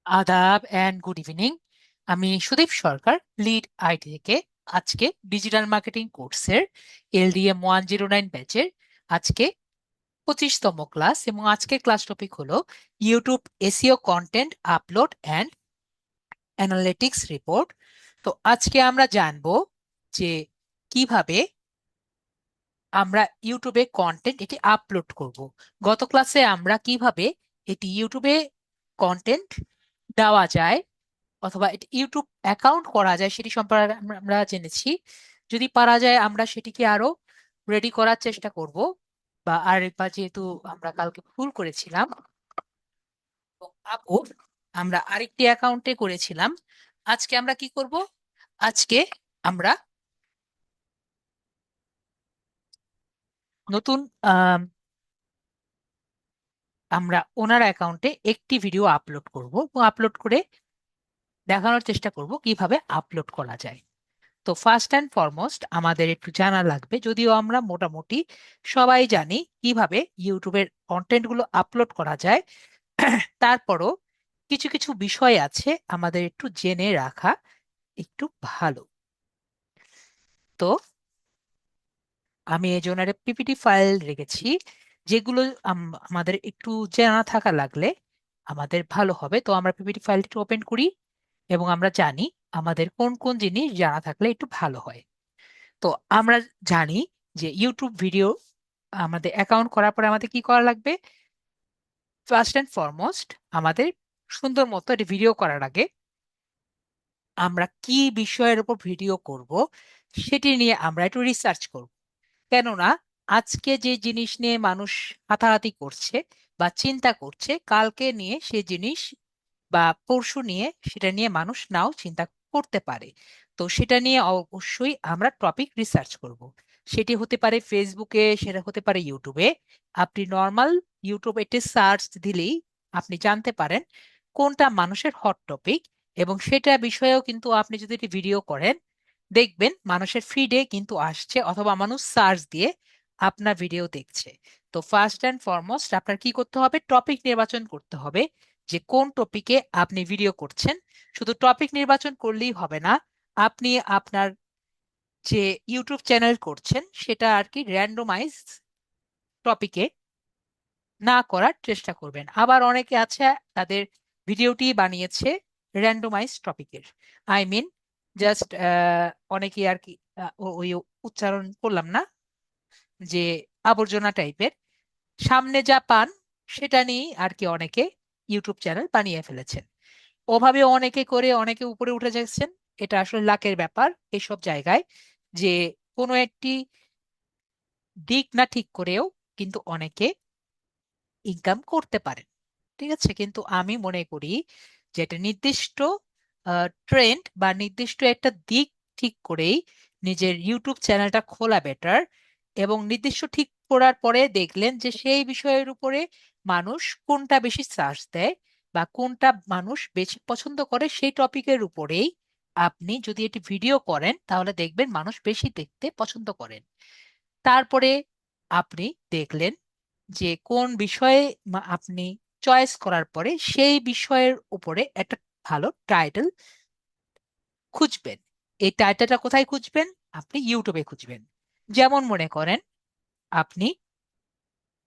আদাব and good evening. আমি সুদীপ সরকার, lead IT থেকে। আজকে ডিজিটাল মার্কেটিং কোর্সের LDM 109 ব্যাচের আজকে 25তম ক্লাস, এবং আজকের ক্লাস টপিক হলো YouTube SEO content upload and analytics report. তো আজকে আমরা জানবো যে কিভাবে আমরা ইউটিউবে কন্টেন্ট এটি আপলোড করব। গত ক্লাসে আমরা কিভাবে এটি ইউটিউবে কন্টেন্ট দেওয়া যায় অথবা এটা ইউটিউব অ্যাকাউন্ট করা যায় সেটি সম্পর্কে আমরা জেনেছি। যদি পারা যায় আমরা সেটিকে আরো রেডি করার চেষ্টা করব, বা আরেকবার যেহেতু আমরা কালকে ভুল করেছিলাম এবং আপু আমরা আরেকটি অ্যাকাউন্টে করেছিলাম, আজকে আমরা কি করব? আজকে আমরা নতুন আম, আমরা ওনার অ্যাকাউন্টে একটি ভিডিও আপলোড করব এবং আপলোড করে দেখানোর চেষ্টা করব কিভাবে আপলোড করা যায়। তো ফার্স্ট অ্যান্ড ফরমোস্ট আমাদের একটু জানা লাগবে, যদিও আমরা মোটামুটি সবাই জানি কিভাবে ইউটিউবের কন্টেন্ট গুলো আপলোড করা যায়। তারপরও কিছু কিছু বিষয় আছে আমাদের একটু জেনে রাখা একটু ভালো। তো আমি এই জন্য একটা পিপিটি ফাইল রেখেছি, যেগুলো আমাদের একটু জানা থাকা লাগলে আমাদের ভালো হবে। তো আমরা পিপিটি ফাইলটি ওপেন করি এবং আমরা জানি আমাদের কোন কোন জিনিস জানা থাকলে একটু ভালো হয়। তো আমরা জানি যে ইউটিউব ভিডিও আমাদের অ্যাকাউন্ট করার পরে আমাদের কি করা লাগবে। ফার্স্ট অ্যান্ড ফরমোস্ট আমাদের সুন্দর মতো একটি ভিডিও করার আগে আমরা কি বিষয়ের উপর ভিডিও করব সেটি নিয়ে আমরা একটু রিসার্চ করব। কেননা আজকে যে জিনিস নিয়ে মানুষ হাতাহাতি করছে বা চিন্তা করছে, কালকে নিয়ে সে জিনিস বা পরশু নিয়ে সেটা নিয়ে মানুষ নাও চিন্তা করতে পারে। তো সেটা নিয়ে অবশ্যই আমরা টপিক রিসার্চ করব। সেটি হতে পারে ফেসবুকে, সেটা হতে পারে ইউটিউবে। আপনি নর্মাল ইউটিউব এটি সার্চ দিলেই আপনি জানতে পারেন কোনটা মানুষের হট টপিক, এবং সেটা বিষয়েও কিন্তু আপনি যদি একটি ভিডিও করেন দেখবেন মানুষের ফিডে কিন্তু আসছে, অথবা মানুষ সার্চ দিয়ে আপনার ভিডিও দেখছে। তো ফার্স্ট অ্যান্ড ফরমোস্ট আপনার কি করতে হবে? টপিক নির্বাচন করতে হবে যে কোন টপিকে আপনি ভিডিও করছেন। শুধু টপিক নির্বাচন করলেই হবে না, আপনি আপনার যে ইউটিউব চ্যানেল করছেন সেটা আর কি র্যান্ডমাইজ টপিকে না করার চেষ্টা করবেন। আবার অনেকে আছে তাদের ভিডিওটি বানিয়েছে র্যান্ডমাইজ টপিকের, আই মিন জাস্ট অনেকে আর কি ওই উচ্চারণ করলাম না, যে আবর্জনা টাইপের সামনে যা পান সেটা নিয়েই আর কি অনেকে ইউটিউব চ্যানেল বানিয়ে ফেলেছেন। ওভাবে অনেকে করে অনেকে উপরে উঠে যাচ্ছেন। এটা আসলে লাকের ব্যাপার এইসব জায়গায়, যে কোনো একটি দিক না ঠিক করেও কিন্তু অনেকে ইনকাম করতে পারেন। ঠিক আছে, কিন্তু আমি মনে করি যে একটা নির্দিষ্ট ট্রেন্ড বা নির্দিষ্ট একটা দিক ঠিক করেই নিজের ইউটিউব চ্যানেলটা খোলা বেটার। এবং নির্দিষ্ট ঠিক করার পরে দেখলেন যে সেই বিষয়ের উপরে মানুষ কোনটা বেশি সার্চ দেয় বা কোনটা মানুষ বেশি পছন্দ করে, সেই টপিকের উপরেই আপনি যদি এটি ভিডিও করেন তাহলে দেখবেন মানুষ বেশি দেখতে পছন্দ করেন। তারপরে আপনি দেখলেন যে কোন বিষয়ে আপনি চয়েস করার পরে সেই বিষয়ের উপরে একটা ভালো টাইটেল খুঁজবেন। এই টাইটেলটা কোথায় খুঁজবেন? আপনি ইউটিউবে খুঁজবেন। যেমন মনে করেন আপনি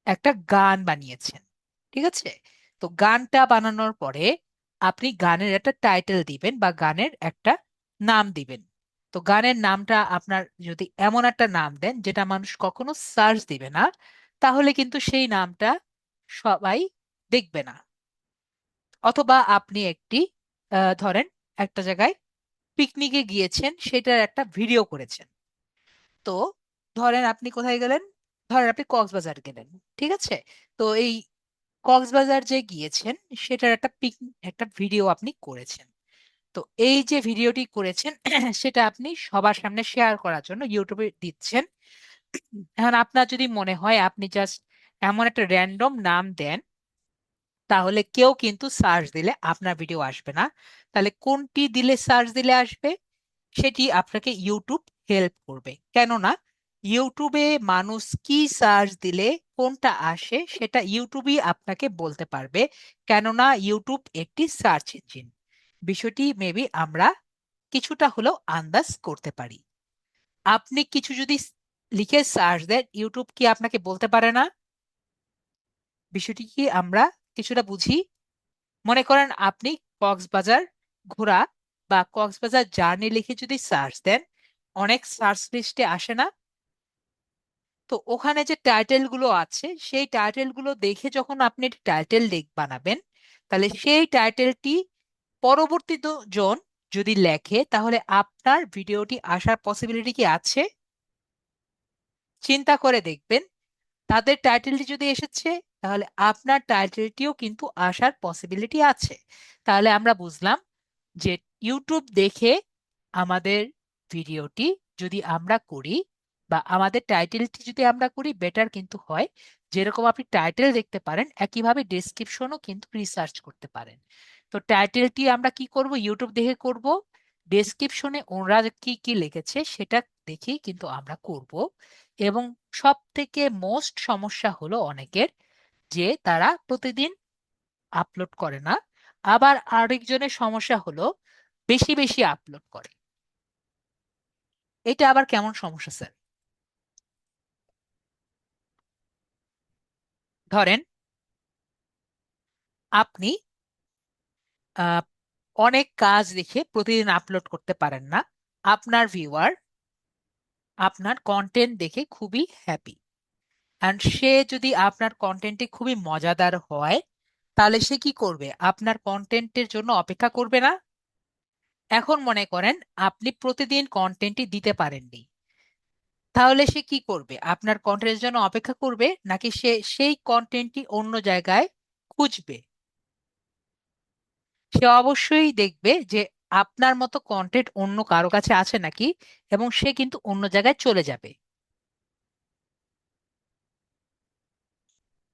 একটা গান বানিয়েছেন, ঠিক আছে? তো গানটা বানানোর পরে আপনি গানের একটা টাইটেল দিবেন বা গানের একটা নাম দিবেন। তো গানের নামটা আপনার যদি এমন একটা নাম দেন যেটা মানুষ কখনো সার্চ দিবে না, তাহলে কিন্তু সেই নামটা সবাই দেখবে না। অথবা আপনি একটি ধরেন একটা জায়গায় পিকনিকে গিয়েছেন, সেটার একটা ভিডিও করেছেন। তো ধরেন আপনি কোথায় গেলেন? ধরেন আপনি কক্সবাজার গেলেন, ঠিক আছে? তো এই কক্সবাজার যে গিয়েছেন সেটার একটা ভিডিও আপনি করেছেন। তো এই যে ভিডিওটি করেছেন সেটা আপনি সবার সামনে শেয়ার করার জন্য ইউটিউবে দিচ্ছেন। এখন আপনার যদি মনে হয় আপনি জাস্ট এমন একটা র্যান্ডম নাম দেন, তাহলে কেউ কিন্তু সার্চ দিলে আপনার ভিডিও আসবে না। তাহলে কোনটি দিলে সার্চ দিলে আসবে? সেটি আপনাকে ইউটিউব হেল্প করবে। কেননা ইউটিউবে মানুষ কি সার্চ দিলে কোনটা আসে সেটা ইউটিউবই আপনাকে বলতে পারবে, কেননা ইউটিউব একটি সার্চ ইঞ্জিন। বিষয়টি মেবি আমরা কিছুটা হলেও আন্দাজ করতে পারি। আপনি কিছু যদি লিখে সার্চ দেন, ইউটিউব কি আপনাকে বলতে পারে না? বিষয়টি কি আমরা কিছুটা বুঝি? মনে করেন আপনি কক্সবাজার ঘোরা বা কক্সবাজার জার্নি লিখে যদি সার্চ দেন, অনেক সার্চ লিস্টে আসে না? তো ওখানে যে টাইটেল গুলো আছে সেই টাইটেল গুলো দেখে যখন আপনি টাইটেল বানাবেন, তাহলে সেই টাইটেলটি পরবর্তী জন যদি লেখে, তাহলে আপনার ভিডিওটি আসার পসিবিলিটি কি আছে? চিন্তা করে দেখবেন, তাদের টাইটেলটি যদি এসেছে, তাহলে আপনার টাইটেলটিও কিন্তু আসার পসিবিলিটি আছে। তাহলে আমরা বুঝলাম যে ইউটিউব দেখে আমাদের ভিডিওটি যদি আমরা করি বা আমাদের টাইটেলটি যদি আমরা করি, বেটার কিন্তু হয়। যেরকম আপনি টাইটেল দেখতে পারেন, একইভাবে ডেসক্রিপশনও কিন্তু রিসার্চ করতে পারেন। তো টাইটেলটি আমরা কি করব? ইউটিউব দেখে করব। ডেসক্রিপশনে ওরা কি কি লিখেছে সেটা দেখেই কিন্তু আমরা করব। এবং সব থেকে মোস্ট সমস্যা হলো অনেকের, যে তারা প্রতিদিন আপলোড করে না। আবার আরেকজনের সমস্যা হলো বেশি বেশি আপলোড করে। এটা আবার কেমন সমস্যা স্যার? ধরেন আপনি আহ, অনেক কাজ দেখে প্রতিদিন আপলোড করতে পারেন না। আপনার ভিউয়ার আপনার কন্টেন্ট দেখে খুবই হ্যাপি, অ্যান্ড সে যদি আপনার কন্টেন্টে খুবই মজাদার হয়, তাহলে সে কি করবে? আপনার কন্টেন্টের জন্য অপেক্ষা করবে না? এখন মনে করেন আপনি প্রতিদিন কন্টেন্টটি দিতে পারেননি, তাহলে সে কি করবে? আপনার কন্টেন্টের জন্য অপেক্ষা করবে, নাকি সে সেই কন্টেন্টটি অন্য জায়গায় খুঁজবে? সে অবশ্যই দেখবে যে আপনার মতো কন্টেন্ট অন্য কারো কাছে আছে নাকি, এবং সে কিন্তু অন্য জায়গায় চলে যাবে।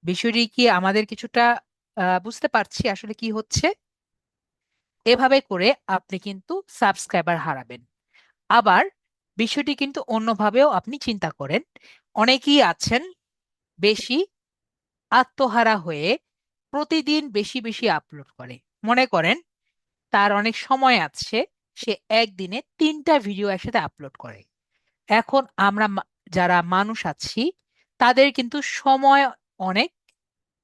বিষয়টি কি আমাদের কিছুটা বুঝতে পারছি আসলে কি হচ্ছে? এভাবে করে আপনি কিন্তু সাবস্ক্রাইবার হারাবেন। আবার বিষয়টি কিন্তু অন্যভাবেও আপনি চিন্তা করেন। অনেকেই আছেন বেশি আত্মহারা হয়ে প্রতিদিন বেশি বেশি আপলোড করে। মনে করেন তার অনেক সময় আছে, সে একদিনে 3টা ভিডিও একসাথে আপলোড করে। এখন আমরা যারা মানুষ আছি, তাদের কিন্তু সময় অনেক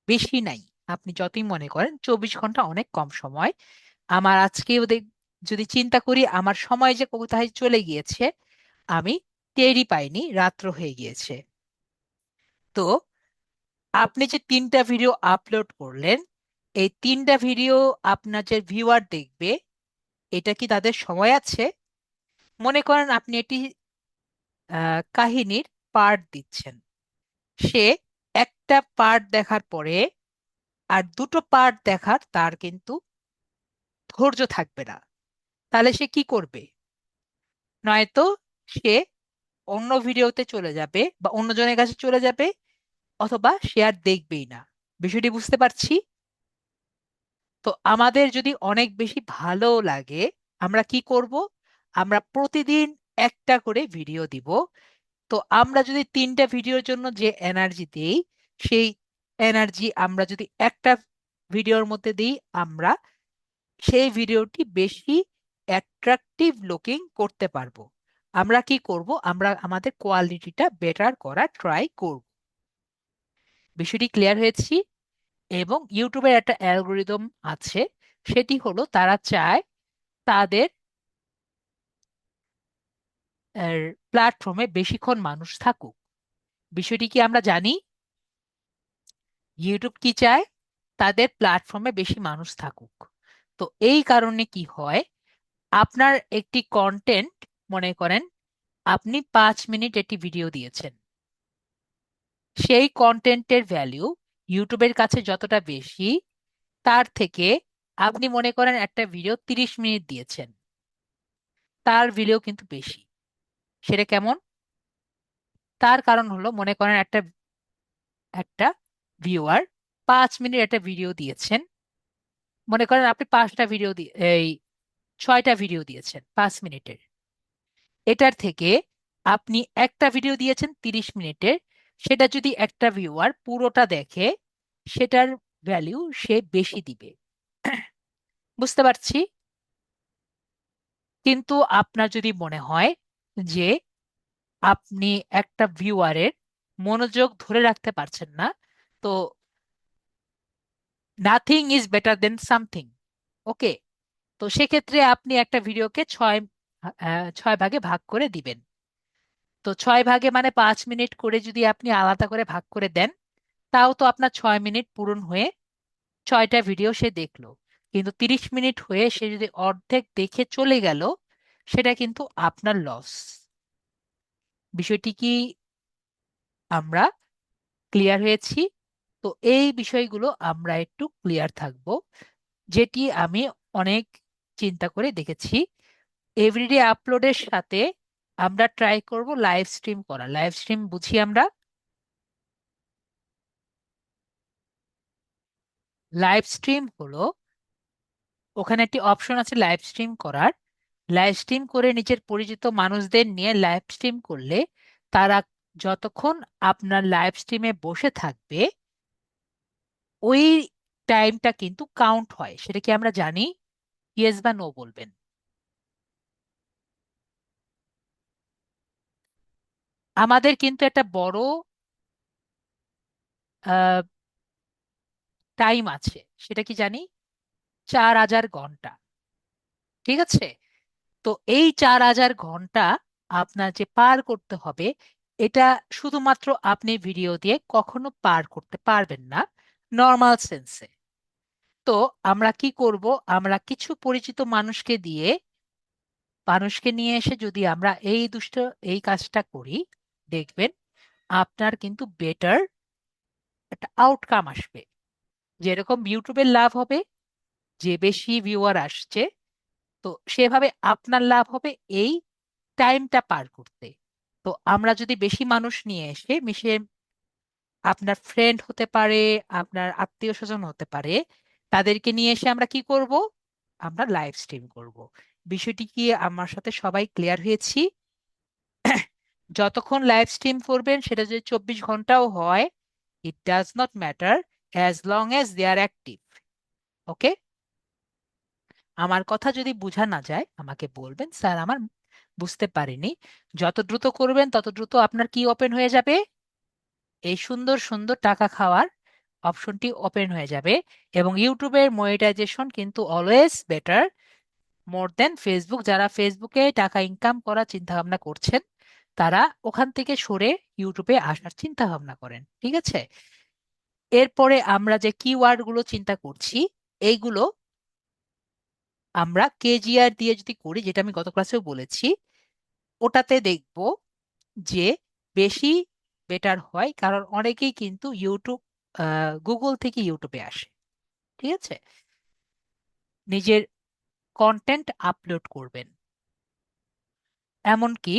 বেশি নাই। আপনি যতই মনে করেন 24 ঘন্টা অনেক কম সময়। আমার আজকেও যদি চিন্তা করি, আমার সময় যে কোথায় চলে গিয়েছে আমি টেরই পাইনি, রাত্র হয়ে গিয়েছে। তো আপনি যে 3টা ভিডিও আপলোড করলেন, এই 3টা ভিডিও আপনার যে ভিউয়ার দেখবে, এটা কি তাদের সময় আছে? মনে করেন আপনি এটি কাহিনীর পার্ট দিচ্ছেন, সে একটা পার্ট দেখার পরে আর দুটো পার্ট দেখার তার কিন্তু ধৈর্য থাকবে না। তাহলে সে কি করবে? নয়তো সে অন্য ভিডিওতে চলে যাবে বা অন্যজনের কাছে চলে যাবে, অথবা সে আর দেখবেই না। বিষয়টি বুঝতে পারছি? তো আমাদের যদি অনেক বেশি ভালো লাগে, আমরা কি করব? আমরা প্রতিদিন একটা করে ভিডিও দিব। তো আমরা যদি 3টা ভিডিওর জন্য যে এনার্জি দেই, সেই এনার্জি আমরা যদি একটা ভিডিওর মধ্যে দিই, আমরা সেই ভিডিওটি বেশি অ্যাট্রাকটিভ লুকিং করতে পারবো। আমরা কি করব? আমরা আমাদের কোয়ালিটিটা বেটার করার ট্রাই করব। বিষয়টি ক্লিয়ার হয়েছি? এবং ইউটিউবের একটা অ্যালগোরিদম আছে, সেটি হলো তারা চায় তাদের প্ল্যাটফর্মে বেশিক্ষণ মানুষ থাকুক। বিষয়টি কি আমরা জানি? ইউটিউব কি চায়? তাদের প্ল্যাটফর্মে বেশি মানুষ থাকুক। তো এই কারণে কি হয়, আপনার একটি কন্টেন্ট, মনে করেন আপনি 5 মিনিট একটি ভিডিও দিয়েছেন, সেই কন্টেন্টের ভ্যালু ইউটিউবের কাছে যতটা বেশি, তার থেকে আপনি মনে করেন একটা ভিডিও 30 মিনিট দিয়েছেন, তার ভিডিও কিন্তু বেশি। সেটা কেমন? তার কারণ হলো, মনে করেন একটা একটা ভিউয়ার 5 মিনিট একটা ভিডিও দিয়েছেন, মনে করেন আপনি 5টা ভিডিও এই 6টা ভিডিও দিয়েছেন 5 মিনিটের। এটার থেকে আপনি একটা ভিডিও দিয়েছেন 30 মিনিটের, সেটা যদি একটা ভিউয়ার পুরোটা দেখে, সেটার ভ্যালু সে বেশি দিবে। বুঝতে পারছি। কিন্তু আপনার যদি মনে হয় যে আপনি একটা ভিউয়ারের মনোযোগ ধরে রাখতে পারছেন না, তো nothing is better than something. Okay, তো সেক্ষেত্রে আপনি একটা ভিডিওকে ছয় ভাগে ভাগ করে দিবেন। তো 6 ভাগে মানে 5 মিনিট করে যদি আপনি আলাদা করে ভাগ করে দেন, তাও তো আপনার 6 মিনিট পূরণ হয়ে 6টা ভিডিও সে দেখলো। কিন্তু 30 মিনিট হয়ে সে যদি অর্ধেক দেখে চলে গেল, সেটা কিন্তু আপনার লস। বিষয়টি কি আমরা ক্লিয়ার হয়েছি? তো এই বিষয়গুলো আমরা একটু ক্লিয়ার থাকবো, যেটি আমি অনেক চিন্তা করে দেখেছি। এভরিডে আপলোডের সাথে আমরা ট্রাই করব লাইভ স্ট্রিম করা। লাইভ স্ট্রিম বুঝি আমরা, লাইভ স্ট্রিম হলো, ওখানে একটি অপশন আছে লাইভ স্ট্রিম করার। লাইভ স্ট্রিম করে নিজের পরিচিত মানুষদের নিয়ে লাইভ স্ট্রিম করলে তারা যতক্ষণ আপনার লাইভ স্ট্রিমে বসে থাকবে, ওই টাইমটা কিন্তু কাউন্ট হয়। সেটা কি আমরা জানি? ইয়েস বা নো বলবেন। আমাদের কিন্তু একটা বড় টাইম আছে, সেটা কি জানি? 4,000 ঘন্টা। ঠিক আছে, তো এই 4,000 ঘন্টা আপনার যে পার করতে হবে, এটা শুধুমাত্র আপনি ভিডিও দিয়ে কখনো পার করতে পারবেন না নর্মাল সেন্সে। তো আমরা কি করব? আমরা কিছু পরিচিত মানুষকে নিয়ে এসে যদি আমরা এই কাজটা করি, দেখবেন আপনার কিন্তু বেটার একটা আউটকাম আসবে। যেরকম ইউটিউবের লাভ হবে, যে বেশি ভিউয়ার আসছে, তো সেভাবে আপনার লাভ হবে এই টাইমটা পার করতে। তো আমরা যদি বেশি মানুষ নিয়ে এসে মিশে, আপনার ফ্রেন্ড হতে পারে, আপনার আত্মীয় স্বজন হতে পারে, তাদেরকে নিয়ে এসে আমরা কি করব? আমরা লাইভ স্ট্রিম করব। বিষয়টি কি আমার সাথে সবাই ক্লিয়ার হয়েছি? যতক্ষণ লাইভ স্ট্রিম করবেন, সেটা যদি 24 ঘন্টাও হয়, it does not matter, as long as they are active. Okay, আমার কথা যদি বোঝা না যায় আমাকে বলবেন, স্যার আমার বুঝতে পারিনি। যত দ্রুত করবেন তত দ্রুত আপনার কি ওপেন হয়ে যাবে? এই সুন্দর সুন্দর টাকা খাওয়ার অপশনটি ওপেন হয়ে যাবে। এবং ইউটিউবের মনিটাইজেশন কিন্তু অলওয়েজ বেটার মোর দেন ফেসবুক। যারা ফেসবুকে টাকা ইনকাম করার চিন্তা ভাবনা করছেন, তারা ওখান থেকে সরে ইউটিউবে আসার চিন্তা ভাবনা করেন। ঠিক আছে, এরপরে আমরা যে কিওয়ার্ড গুলো চিন্তা করছি, এইগুলো আমরা কেজিআর দিয়ে যদি করি, যেটা আমি গত ক্লাসেও বলেছি, ওটাতে দেখব যে বেশি বেটার হয়। কারণ অনেকেই কিন্তু গুগল থেকে ইউটিউবে আসে। ঠিক আছে, নিজের কন্টেন্ট আপলোড করবেন, এমনকি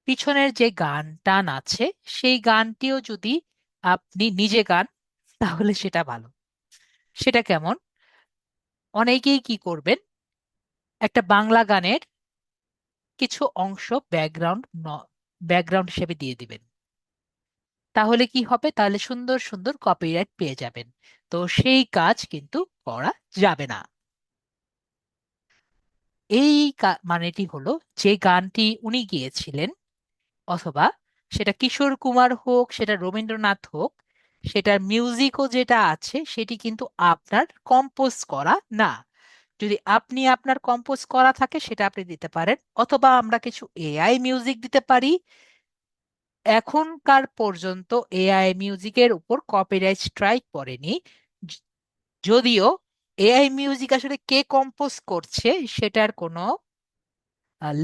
পিছনের যে গান টান আছে, সেই গানটিও যদি আপনি নিজে গান, তাহলে সেটা ভালো। সেটা কেমন? অনেকেই কি করবেন, একটা বাংলা গানের কিছু অংশ ব্যাকগ্রাউন্ড হিসেবে দিয়ে দিবেন। তাহলে কি হবে? তাহলে সুন্দর সুন্দর কপিরাইট পেয়ে যাবেন। তো সেই কাজ কিন্তু করা যাবে না। এই মানেটি হলো, যে গানটি উনি গিয়েছিলেন, অথবা সেটা কিশোর কুমার হোক, সেটা রবীন্দ্রনাথ হোক, সেটার মিউজিকও যেটা আছে সেটি কিন্তু আপনার কম্পোজ করা না। যদি আপনি আপনার কম্পোজ করা থাকে, সেটা আপনি দিতে পারেন, অথবা আমরা কিছু এআই মিউজিক দিতে পারি। এখনকার পর্যন্ত এআই মিউজিকের উপর কপিরাইট স্ট্রাইক পড়েনি। য- যদিও এআই মিউজিক আসলে কে কম্পোজ করছে সেটার কোনো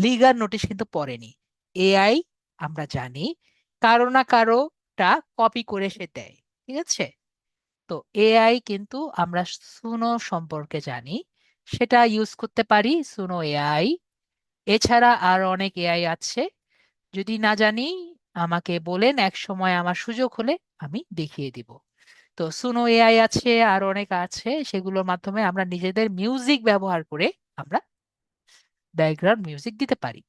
লিগাল নোটিশ কিন্তু পড়েনি। এআই, আমরা জানি, কারো না কারোটা কপি করে সে দেয়। ঠিক আছে, তো এআই কিন্তু আমরা সুনো সম্পর্কে জানি, সেটা ইউজ করতে পারি, সুনো এআই। এছাড়া আর অনেক এআই আছে, যদি না জানি আমাকে বলেন, এক সময় আমার সুযোগ হলে আমি দেখিয়ে দিব। তো সুনো এআই আছে, আর অনেক আছে, সেগুলোর মাধ্যমে আমরা নিজেদের মিউজিক ব্যবহার করে আমরা ব্যাকগ্রাউন্ড মিউজিক দিতে পারি।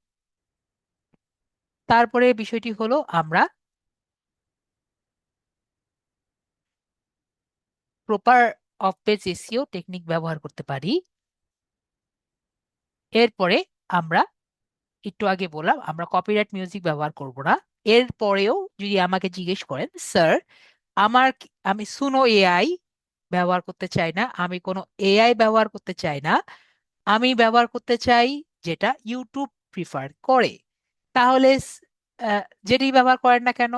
তারপরে বিষয়টি হলো আমরা proper of page SEO technique ব্যবহার করতে পারি। এরপরে আমরা একটু আগে বললাম আমরা কপিরাইট মিউজিক ব্যবহার করব না। এরপরেও যদি আমাকে জিজ্ঞেস করেন, স্যার আমি সুনো এআই ব্যবহার করতে চাই না, আমি কোনো এআই ব্যবহার করতে চাই না, আমি ব্যবহার করতে চাই যেটা ইউটিউব প্রিফার করে, তাহলে যেটি ব্যবহার করেন না কেন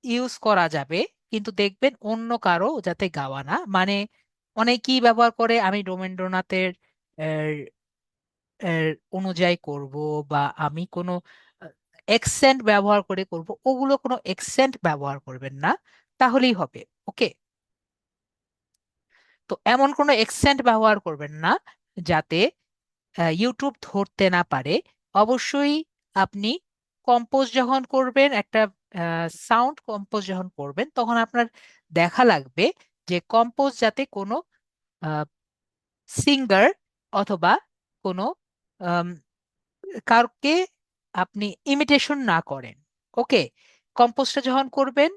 ইউজ করা যাবে, কিন্তু দেখবেন অন্য কারো যাতে গাওয়া না, মানে অনেকেই ব্যবহার করে আমি রবীন্দ্রনাথের আহ, অনুযায়ী করব, বা আমি কোনো এক্সেন্ট ব্যবহার করে করব, ওগুলো কোনো এক্সেন্ট ব্যবহার করবেন না, তাহলেই হবে। ওকে, তো এমন কোনো এক্সেন্ট ব্যবহার করবেন না যাতে ইউটিউব ধরতে না পারে। অবশ্যই আপনি কম্পোজ যখন করবেন, একটা সাউন্ড কম্পোজ যখন করবেন, তখন আপনার দেখা লাগবে যে কম্পোজ যাতে কোনো সিঙ্গার অথবা কোনো আম, কাউকে আপনি ইমিটেশন না করেন। ওকে, কম্পোজটা যখন করবেন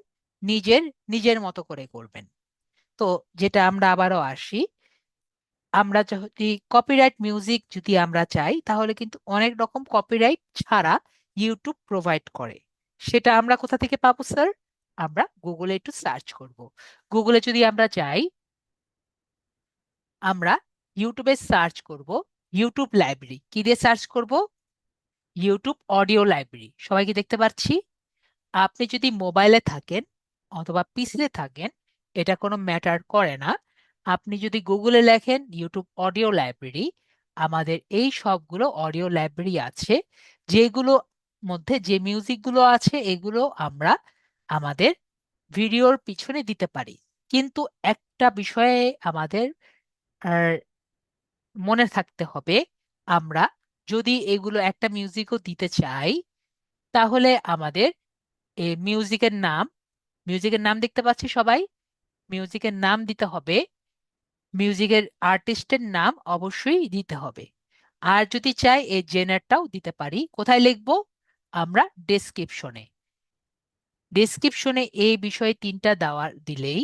নিজের নিজের মতো করে করবেন। তো যেটা আমরা আবারও আসি, আমরা যদি কপিরাইট মিউজিক যদি আমরা চাই, তাহলে কিন্তু অনেক রকম কপিরাইট ছাড়া ইউটিউব প্রোভাইড করে। সেটা আমরা কোথা থেকে পাবো স্যার? আমরা গুগলে একটু সার্চ করব। গুগলে যদি আমরা যাই, আমরা ইউটিউবে সার্চ করব ইউটিউব লাইব্রেরি। কি দিয়ে সার্চ করব? YouTube audio library. সবাই কি দেখতে পাচ্ছি? আপনি যদি মোবাইলে থাকেন অথবা পিসিতে থাকেন, এটা কোনো ম্যাটার করে না। আপনি যদি গুগলে লেখেন ইউটিউব অডিও লাইব্রেরি, আমাদের এই সবগুলো অডিও লাইব্রেরি আছে, যেগুলো মধ্যে যে মিউজিকগুলো আছে এগুলো আমরা আমাদের ভিডিওর পিছনে দিতে পারি। কিন্তু একটা বিষয়ে আমাদের আহ, মনে থাকতে হবে, আমরা যদি এগুলো একটা মিউজিকও দিতে চাই, তাহলে আমাদের এই মিউজিকের নাম দেখতে পাচ্ছি সবাই, মিউজিকের নাম দিতে হবে, মিউজিকের আর্টিস্টের নাম অবশ্যই দিতে হবে। আর যদি চাই এই জেনারটাও দিতে পারি। কোথায় লিখবো? আমরা ডেসক্রিপশনে। ডেসক্রিপশনে এই বিষয়ে তিনটা দেওয়া দিলেই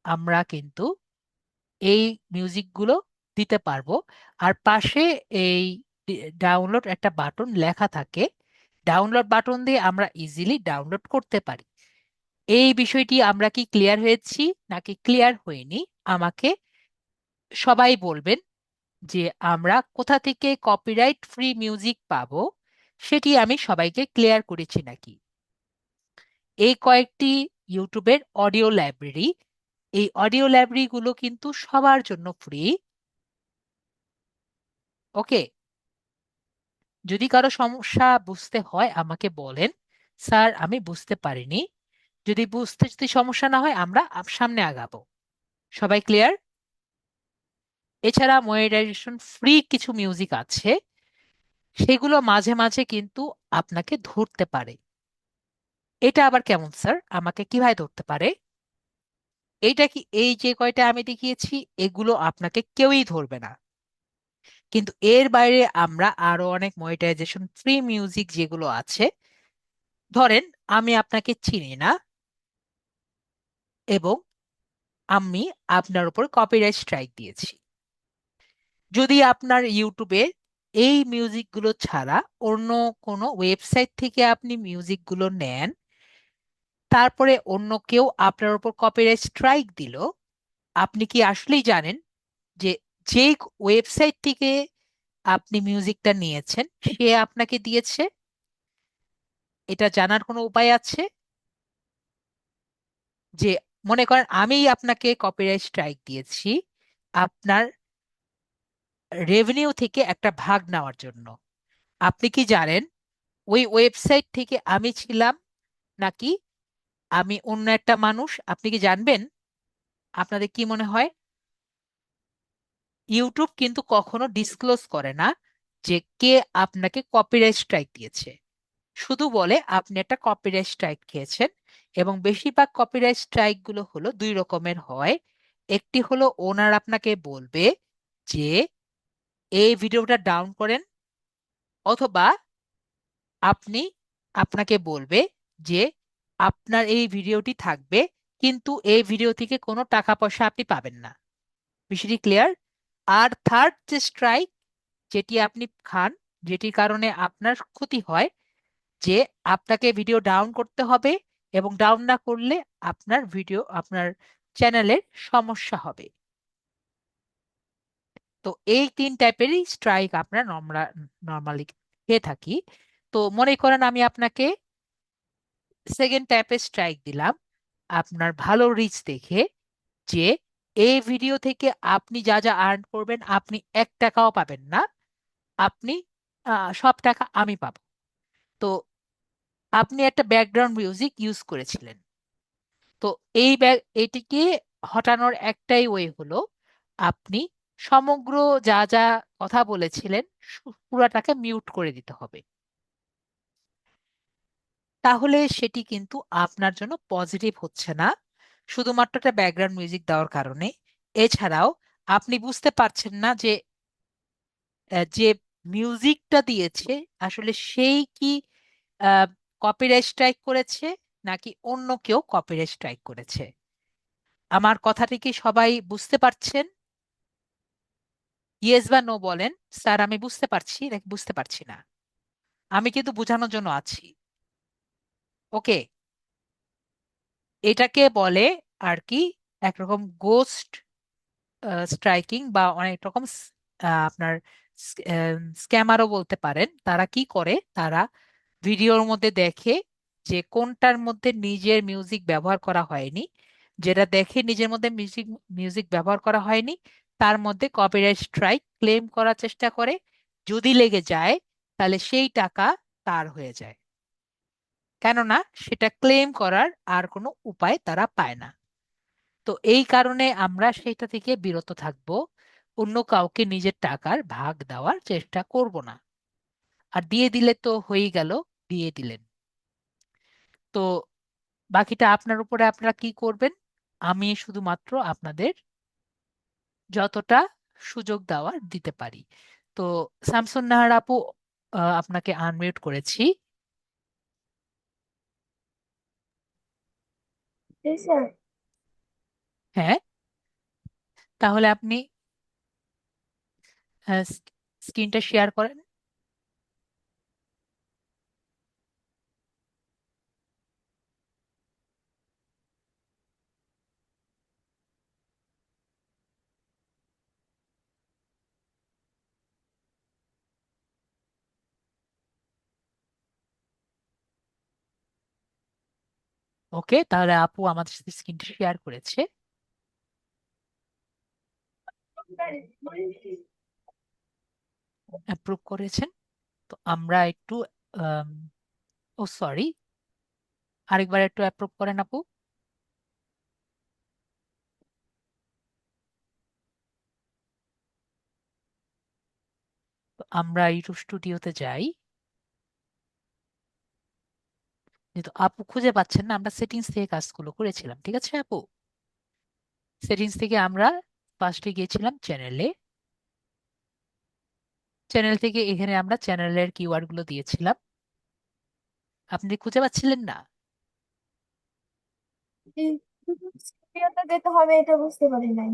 আমরা কিন্তু এই মিউজিকগুলো দিতে পারবো। আর পাশে এই ডাউনলোড একটা বাটন লেখা থাকে, ডাউনলোড বাটন দিয়ে আমরা ইজিলি ডাউনলোড করতে পারি। এই বিষয়টি আমরা কি ক্লিয়ার হয়েছি নাকি ক্লিয়ার হয়নি? আমাকে সবাই বলবেন যে আমরা কোথা থেকে কপিরাইট ফ্রি মিউজিক পাবো, সেটি আমি সবাইকে ক্লিয়ার করেছি নাকি। এই কয়েকটি ইউটিউবের অডিও লাইব্রেরি, এই অডিও লাইব্রেরিগুলো কিন্তু সবার জন্য ফ্রি। ওকে, যদি কারো সমস্যা বুঝতে হয় আমাকে বলেন, স্যার আমি বুঝতে পারিনি। যদি সমস্যা না হয় আমরা সামনে আগাবো। সবাই ক্লিয়ার? এছাড়া মনিটাইজেশন ফ্রি কিছু মিউজিক আছে, সেগুলো মাঝে মাঝে কিন্তু আপনাকে ধরতে পারে। এটা আবার কেমন স্যার, আমাকে কিভাবে ধরতে পারে? এইটা কি, এই যে কয়টা আমি দেখিয়েছি এগুলো আপনাকে কেউই ধরবে না, কিন্তু এর বাইরে আমরা আরো অনেক মনিটাইজেশন ফ্রি মিউজিক যেগুলো আছে, ধরেন আমি আপনাকে চিনি না এবং আমি আপনার উপর কপিরাইট স্ট্রাইক দিয়েছি। যদি আপনার ইউটিউবে এই মিউজিকগুলো ছাড়া অন্য কোনো ওয়েবসাইট থেকে আপনি মিউজিকগুলো নেন, তারপরে অন্য কেউ আপনার উপর কপিরাইট স্ট্রাইক দিল, আপনি কি আসলেই জানেন যে যেই ওয়েবসাইট থেকে আপনি মিউজিকটা নিয়েছেন সে আপনাকে দিয়েছে? এটা জানার কোনো উপায় আছে যে, মনে করেন আমি আপনাকে কপিরাইট স্ট্রাইক দিয়েছি আপনার রেভিনিউ থেকে একটা ভাগ নেওয়ার জন্য, আপনি কি জানেন ওই ওয়েবসাইট থেকে আমি ছিলাম নাকি আমি অন্য একটা মানুষ? আপনি কি জানবেন? আপনাদের কি মনে হয়? ইউটিউব কিন্তু কখনো ডিসক্লোজ করে না যে কে আপনাকে কপিরাইট স্ট্রাইক দিয়েছে, শুধু বলে আপনি একটা কপিরাইট স্ট্রাইক খেয়েছেন। এবং বেশিরভাগ কপিরাইট স্ট্রাইক গুলো হলো দুই রকমের হয়। একটি হলো ওনার আপনাকে বলবে যে এই ভিডিওটা ডাউন করেন, অথবা আপনি আপনাকে বলবে যে আপনার এই ভিডিওটি থাকবে, কিন্তু এই ভিডিও থেকে কোনো টাকা পয়সা আপনি পাবেন না। বিষয়টি ক্লিয়ার? আর থার্ড যে স্ট্রাইক, যেটি আপনি খান, যেটির কারণে আপনার ক্ষতি হয়, যে আপনাকে ভিডিও ডাউন করতে হবে, এবং ডাউন না করলে আপনার চ্যানেলের সমস্যা হবে। তো এই তিন টাইপেরই স্ট্রাইক আপনার নর্মালি খেয়ে থাকি। তো মনে করেন আমি আপনাকে সেকেন্ড টাইপের স্ট্রাইক দিলাম আপনার ভালো রিচ দেখে, যে এই ভিডিও থেকে আপনি যা যা আর্ন করবেন আপনি 1 টাকাও পাবেন না, আপনি সব টাকা আমি পাবো। তো আপনি একটা ব্যাকগ্রাউন্ড মিউজিক ইউজ করেছিলেন। তো এটিকে হটানোর একটাই ওয়ে হলো, আপনি সমগ্র যা যা কথা বলেছিলেন পুরাটাকে মিউট করে দিতে হবে। তাহলে সেটি কিন্তু আপনার জন্য পজিটিভ হচ্ছে না, শুধুমাত্র একটা ব্যাকগ্রাউন্ড মিউজিক দেওয়ার কারণে। এছাড়াও আপনি বুঝতে পারছেন না যে যে মিউজিকটা দিয়েছে আসলে সেই কি কপিরাইট স্ট্রাইক করেছে, নাকি অন্য কেউ কপিরাইট স্ট্রাইক করেছে। আমার কথাটি কি সবাই বুঝতে পারছেন? ইয়েস বা নো বলেন। স্যার আমি বুঝতে পারছি নাকি বুঝতে পারছি না? আমি কিন্তু বোঝানোর জন্য আছি। ওকে, এটাকে বলে আর কি একরকম গোস্ট স্ট্রাইকিং, বা অনেক রকম আপনার স্ক্যামারও বলতে পারেন। তারা কি করে, তারা ভিডিওর মধ্যে দেখে যে কোনটার মধ্যে নিজের মিউজিক ব্যবহার করা হয়নি, যেটা দেখে নিজের মধ্যে মিউজিক মিউজিক ব্যবহার করা হয়নি তার মধ্যে কপিরাইট স্ট্রাইক ক্লেম করার চেষ্টা করে। যদি লেগে যায় তাহলে সেই টাকা তার হয়ে যায়, কেননা সেটা ক্লেম করার আর কোনো উপায় তারা পায় না। তো এই কারণে আমরা সেটা থেকে বিরত থাকব, অন্য কাউকে নিজের টাকার ভাগ দেওয়ার চেষ্টা করব না। আর দিয়ে দিলে তো হয়েই গেল, দিয়ে দিলেন। তো বাকিটা আপনার উপরে, আপনারা কি করবেন। আমি শুধুমাত্র আপনাদের যতটা সুযোগ দেওয়ার দিতে পারি। তো শামসুন নাহার আপু, আপনাকে আনমিউট করেছি। জি স্যার। হ্যাঁ, তাহলে আপনি স্ক্রিনটা শেয়ার করেন। ওকে, তাহলে আপু আমাদের সাথে স্ক্রিনটা শেয়ার করেছে, অ্যাপ্রুভ করেছেন। তো আমরা একটু ও সরি, আরেকবার একটু অ্যাপ্রুভ করেন আপু। তো আমরা ইউটিউব স্টুডিওতে যাই, যেহেতু আপু খুঁজে পাচ্ছেন না, আমরা সেটিংস থেকে কাজগুলো করেছিলাম, ঠিক আছে আপু? সেটিংস থেকে আমরা ফার্স্টে গিয়েছিলাম চ্যানেলে, চ্যানেল থেকে এখানে আমরা চ্যানেলের কিওয়ার্ড গুলো দিয়েছিলাম। আপনি খুঁজে পাচ্ছিলেন না? স্ক্রিপ্টটা দিতে হবে এটা বুঝতে পারি নাই।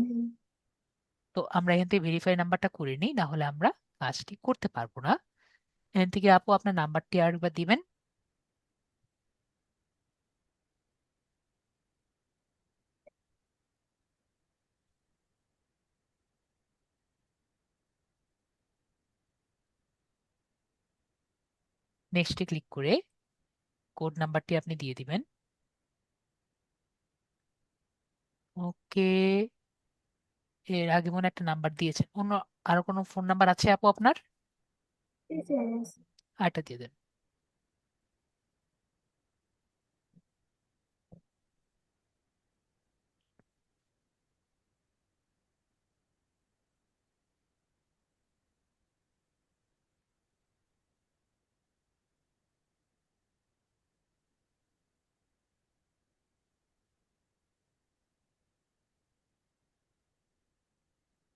তো আমরা এখান থেকে ভেরিফাই নাম্বারটা করে নিই, না হলে আমরা কাজটি করতে পারবো না। এখান থেকে আপু আপনার নাম্বারটি আরেকবার দিবেন। নেক্সটে ক্লিক করে কোড নাম্বারটি আপনি দিয়ে দিবেন। ওকে, এর আগে মনে হয় একটা নাম্বার দিয়েছেন, অন্য আরো কোনো ফোন নাম্বার আছে আপু আপনার? জি স্যার। আরেকটা দিয়ে দেন।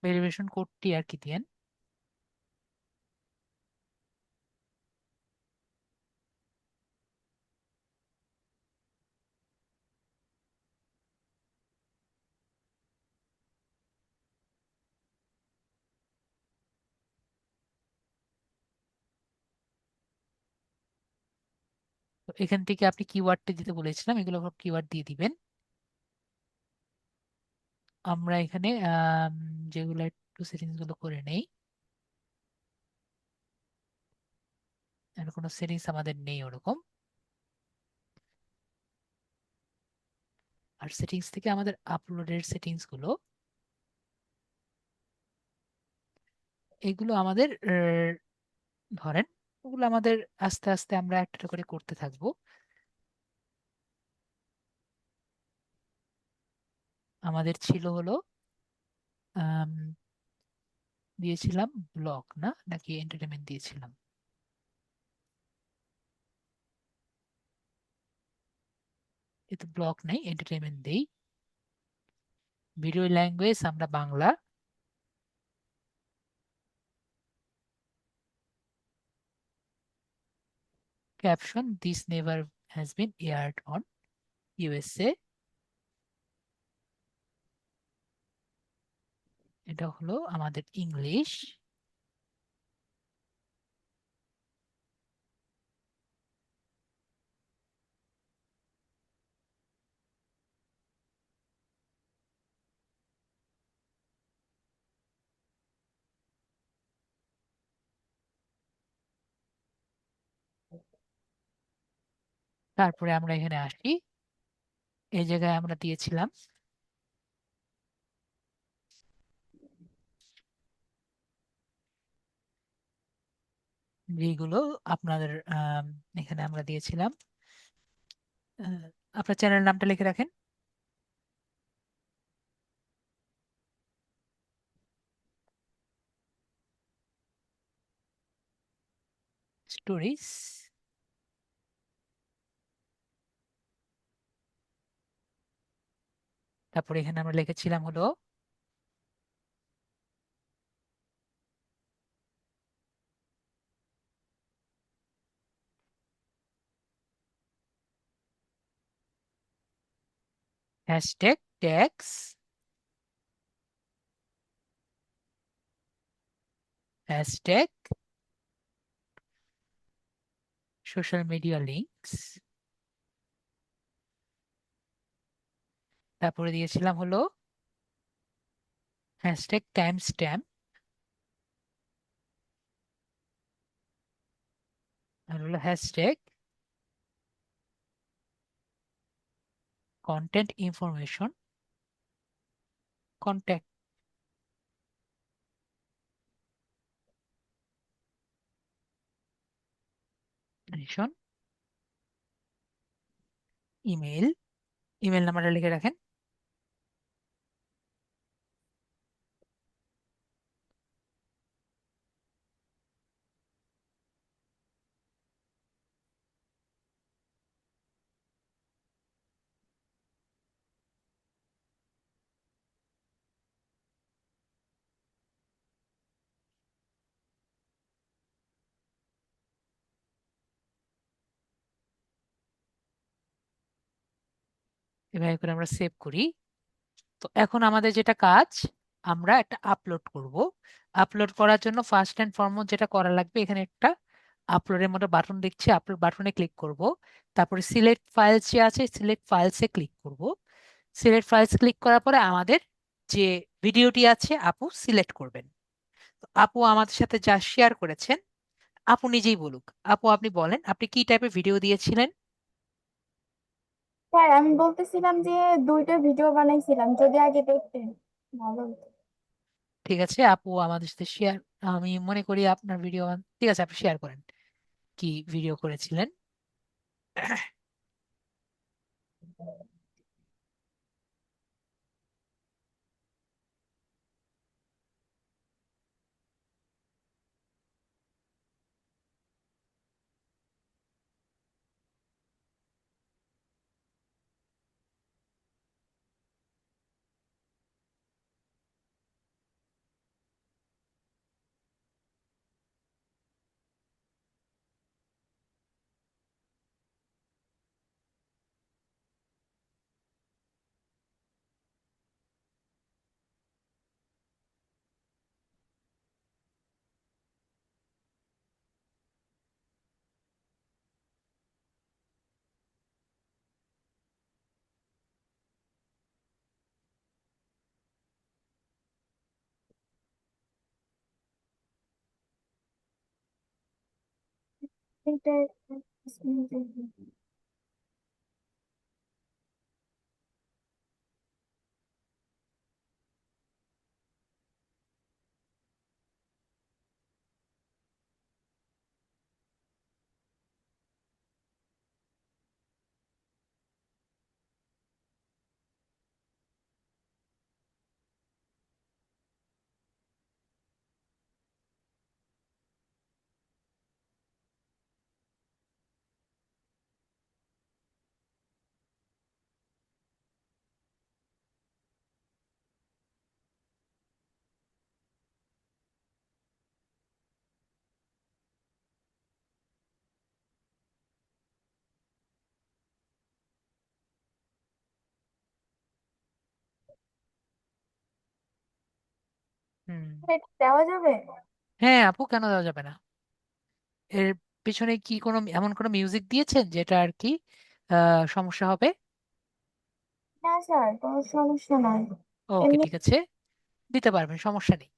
ভেরিফিকেশন কোডটি আর কি দিয়েন। তো এখান থেকে আপনি কিওয়ার্ডটা দিতে বলেছিলাম, এগুলো কিওয়ার্ড দিয়ে দিবেন। আমরা এখানে যেগুলো একটু সেটিংস গুলো করে নেই, আর কোনো সেটিংস আমাদের নেই ওরকম। আর সেটিংস থেকে আমাদের আপলোডের সেটিংস গুলো, এগুলো আমাদের ধরেন ওগুলো আমাদের আস্তে আস্তে আমরা একটা একটা করে করতে থাকবো। আমাদের ছিল হলো আম, দিয়েছিলাম ব্লগ, না নাকি এন্টারটেনমেন্ট দিয়েছিলাম? এতে ব্লগ নেই, এন্টারটেনমেন্ট দেই। ভিডিও ল্যাঙ্গুয়েজ আমরা Bangla. Caption, this never has been aired on USA. এটা হলো আমাদের ইংলিশ। তারপরে আমরা এখানে আসি, এই জায়গায় আমরা দিয়েছিলাম যেগুলো আপনাদের এখানে আমরা দিয়েছিলাম। আহ, আপনার চ্যানেল নামটা লিখে রাখেন, স্টোরিজ। তারপরে এখানে আমরা লিখেছিলাম হলো hashtag tags, hashtag social media links. তারপরে দিয়েছিলাম হলো হ্যাশট্যাগ টাইম স্ট্যাম্প, আর হলো hashtag content information contact email. Email নাম্বারটা লিখে রাখেন। এভাবে করে আমরা সেভ করি। তো এখন আমাদের যেটা কাজ, আমরা একটা আপলোড করব। আপলোড করার জন্য ফার্স্ট অ্যান্ড ফরমোস্ট যেটা করা লাগবে, এখানে একটা আপলোডের মতো বাটন দেখছি, আপলোড বাটনে ক্লিক করব। তারপরে সিলেক্ট ফাইলস যে আছে, সিলেক্ট ফাইলসে ক্লিক করব। সিলেক্ট ফাইলস ক্লিক করার পরে আমাদের যে ভিডিওটি আছে আপু সিলেক্ট করবেন। তো আপু আমাদের সাথে যা শেয়ার করেছেন, আপু নিজেই বলুক। আপু আপনি বলেন, আপনি কি টাইপের ভিডিও দিয়েছিলেন? স্যার আমি বলতেছিলাম যে দুইটা ভিডিও বানাইছিলাম, যদি আগে দেখতেন ভালো হতো। ঠিক আছে, আপু আমাদের সাথে শেয়ার, আমি মনে করি আপনার ভিডিও, ঠিক আছে আপনি শেয়ার করেন কি ভিডিও করেছিলেন। এটা একটা 5 মিনিটের ভিডিও। হুম। এটা দেওয়া যাবে? হ্যাঁ আপু, কেন দেওয়া যাবে না? এর পিছনে কি কোনো এমন কোনো মিউজিক দিয়েছেন যেটা আর কি সমস্যা হবে? না স্যার, কোনো সমস্যা নাই। ওকে, এমনি ঠিক আছে, দিতে পারবেন, সমস্যা নেই।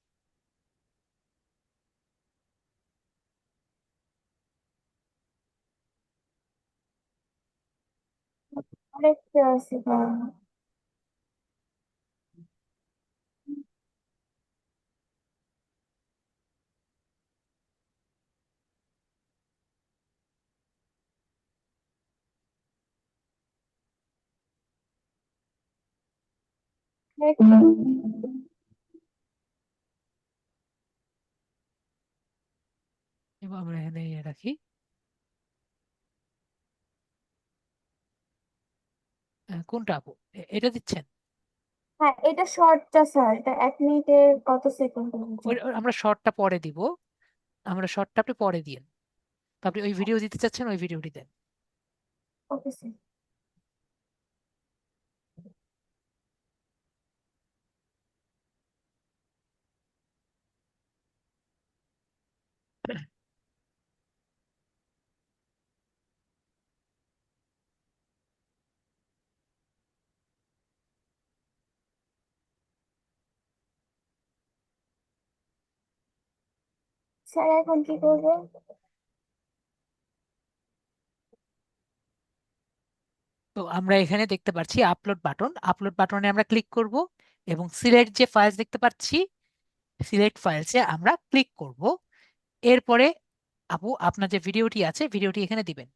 দেখতে আসি কারণ এবং আমরা এখানে ইয়ে রাখি। কোনটা আপু? এটা দিচ্ছেন? হ্যাঁ, এটা শর্টটা স্যার, এটা 1 মিনিটের কত সেকেন্ড আমরা শর্টটা পরে দিব। আমরা শর্টটা আপনি পরে দিন। তো আপনি ওই ভিডিও দিতে চাচ্ছেন, ওই ভিডিওটি দেন। Okay sir. স্যার এখন কি করবো? তো আমরা এখানে দেখতে পাচ্ছি আপলোড বাটন, আপলোড বাটনে আমরা ক্লিক করব এবং সিলেক্ট যে ফাইলস দেখতে পাচ্ছি, সিলেক্ট ফাইলসে আমরা ক্লিক করব। এরপরে আপু আপনার যে ভিডিওটি আছে, ভিডিওটি এখানে দিবেন।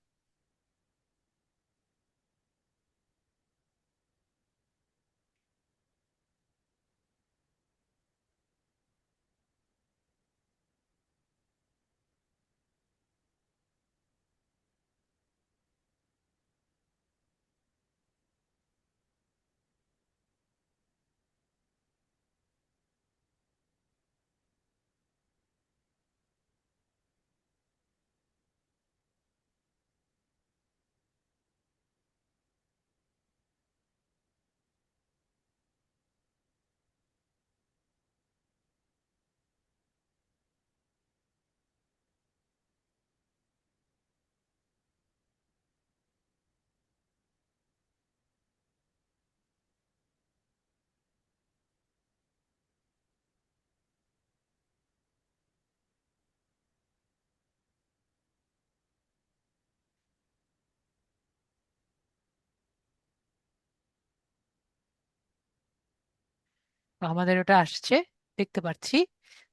তো আমাদের ওটা আসছে, দেখতে পাচ্ছি।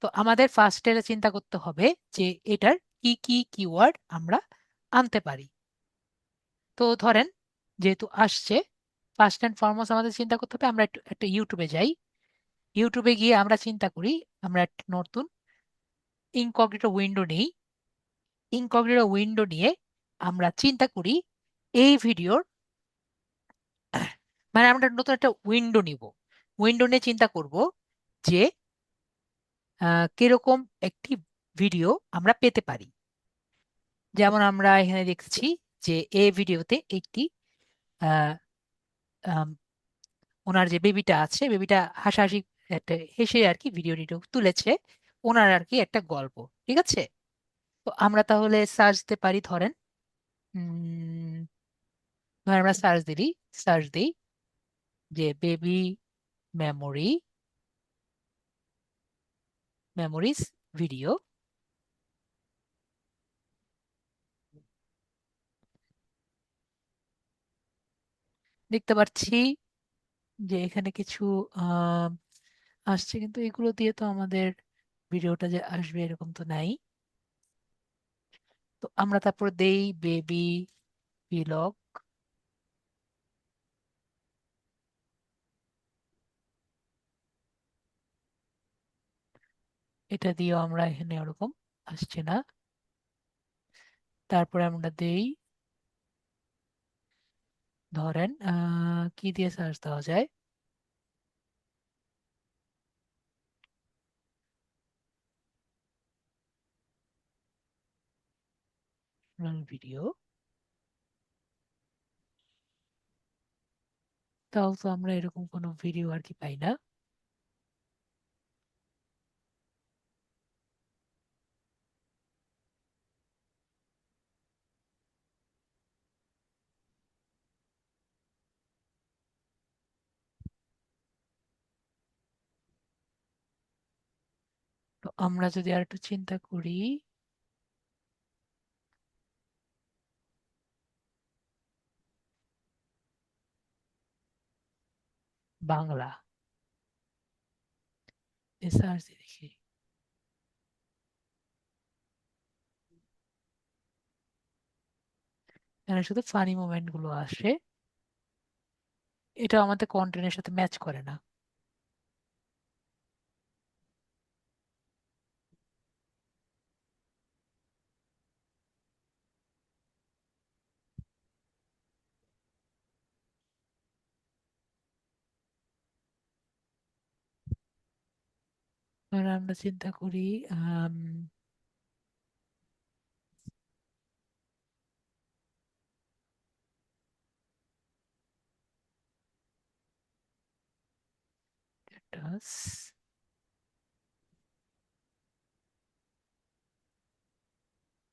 তো আমাদের ফার্স্টে চিন্তা করতে হবে যে এটার কি কি কিওয়ার্ড আমরা আনতে পারি। তো ধরেন, যেহেতু আসছে, ফার্স্ট অ্যান্ড ফরমোস্ট আমাদের চিন্তা করতে হবে, আমরা একটু একটা ইউটিউবে যাই। ইউটিউবে গিয়ে আমরা চিন্তা করি, আমরা একটা নতুন ইনকগনিটো উইন্ডো নিই। ইনকগনিটো উইন্ডো নিয়ে আমরা চিন্তা করি এই ভিডিওর, মানে আমরা নতুন একটা উইন্ডো নিব। উইন্ডো নিয়ে চিন্তা করব যে কিরকম একটি ভিডিও আমরা পেতে পারি। যেমন আমরা এখানে দেখছি যে এই ভিডিওতে একটি আহ, আম, ওনার যে বেবিটা আছে, বেবিটা হাসাহাসি একটা হেসে আর কি ভিডিও টিডিও তুলেছে, ওনার আর কি একটা গল্প। ঠিক আছে, তো আমরা তাহলে সার্চ দিতে পারি। ধরেন ধরেন আমরা সার্চ দিই যে বেবি মেমোরি মেমোরিজ ভিডিও। দেখতে পাচ্ছি যে এখানে কিছু আহ আসছে, কিন্তু এগুলো দিয়ে তো আমাদের ভিডিওটা যে আসবে এরকম তো নাই। তো আমরা তারপর দেই বেবি ভিলগ। এটা দিয়েও আমরা এখানে ওরকম আসছে না। তারপরে আমরা দেই, ধরেন কি দিয়ে সার্চ দেওয়া যায়, ভিডিও। তাও তো আমরা এরকম কোনো ভিডিও আর কি পাই না। তো আমরা যদি আর একটু চিন্তা করি, বাংলা সার্চ দেখি, এখানে শুধু ফানি মোমেন্ট গুলো আসে। এটা আমাদের কন্টেন্টের সাথে ম্যাচ করে না। এবার আমরা চিন্তা করি, আম, status,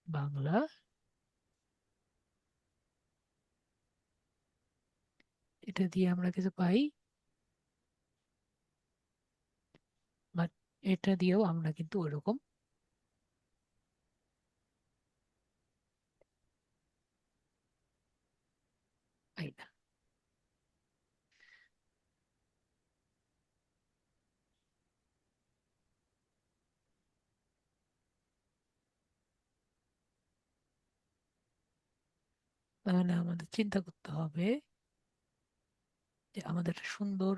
বাংলা। এটা দিয়ে আমরা কিছু পাই, বাট এটা দিয়েও আমরা কিন্তু ওইরকম পাই না। তাহলে আমাদের চিন্তা করতে হবে যে আমাদের একটা সুন্দর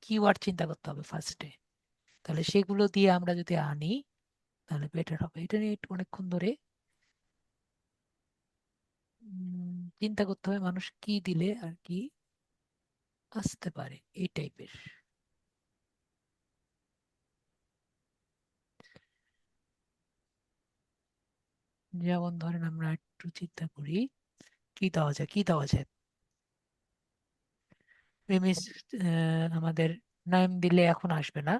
কিওয়ার্ড চিন্তা করতে হবে ফার্স্টে। তাহলে সেগুলো দিয়ে আমরা যদি আনি তাহলে বেটার হবে। এটা নিয়ে একটু অনেকক্ষণ ধরে চিন্তা করতে হবে মানুষ কি দিলে আর কি আসতে পারে এই টাইপের। যেমন ধরেন আমরা একটু চিন্তা করি কি দেওয়া যায়, কি দেওয়া যায়। প্রেমিস আমাদের নাম দিলে এখন আসবে না।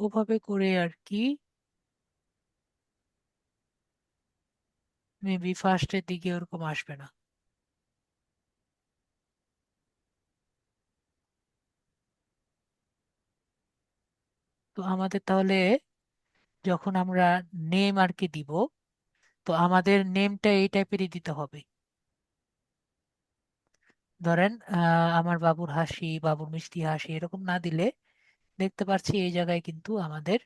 ওভাবে করে আর কি মেবি ফার্স্টের দিকে ওরকম আসবে না। তো আমাদের তাহলে যখন আমরা নেম আর কি দিব, তো আমাদের নেমটা এই টাইপেরই দিতে হবে। ধরেন আমার বাবুর হাসি, বাবুর মিষ্টি হাসি এরকম না দিলে দেখতে পাচ্ছি এই জায়গায় কিন্তু আমাদের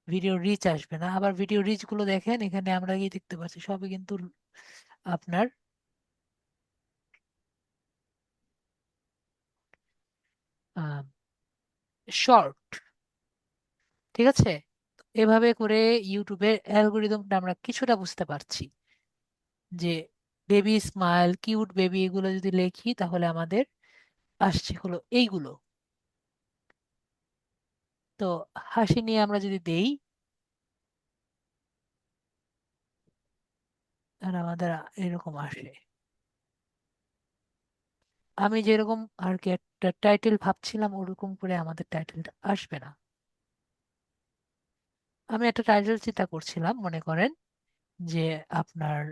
ভিডিও রিচ আসবে না। আবার ভিডিও রিচ গুলো দেখেন, এখানে আমরা কি দেখতে পাচ্ছি সবই কিন্তু আপনার শর্ট। ঠিক আছে, এভাবে করে ইউটিউবের অ্যালগোরিদমটা আমরা কিছুটা বুঝতে পারছি যে বেবি স্মাইল, কিউট বেবি এগুলো যদি লিখি তাহলে আমাদের আসছে হলো এইগুলো। তো হাসি নিয়ে আমরা যদি দেই তাহলে আমাদের এরকম আসে। আমি যেরকম আর কি একটা টাইটেল ভাবছিলাম ওরকম করে আমাদের টাইটেলটা আসবে না। আমি একটা টাইটেল চিন্তা করছিলাম, মনে করেন যে আপনার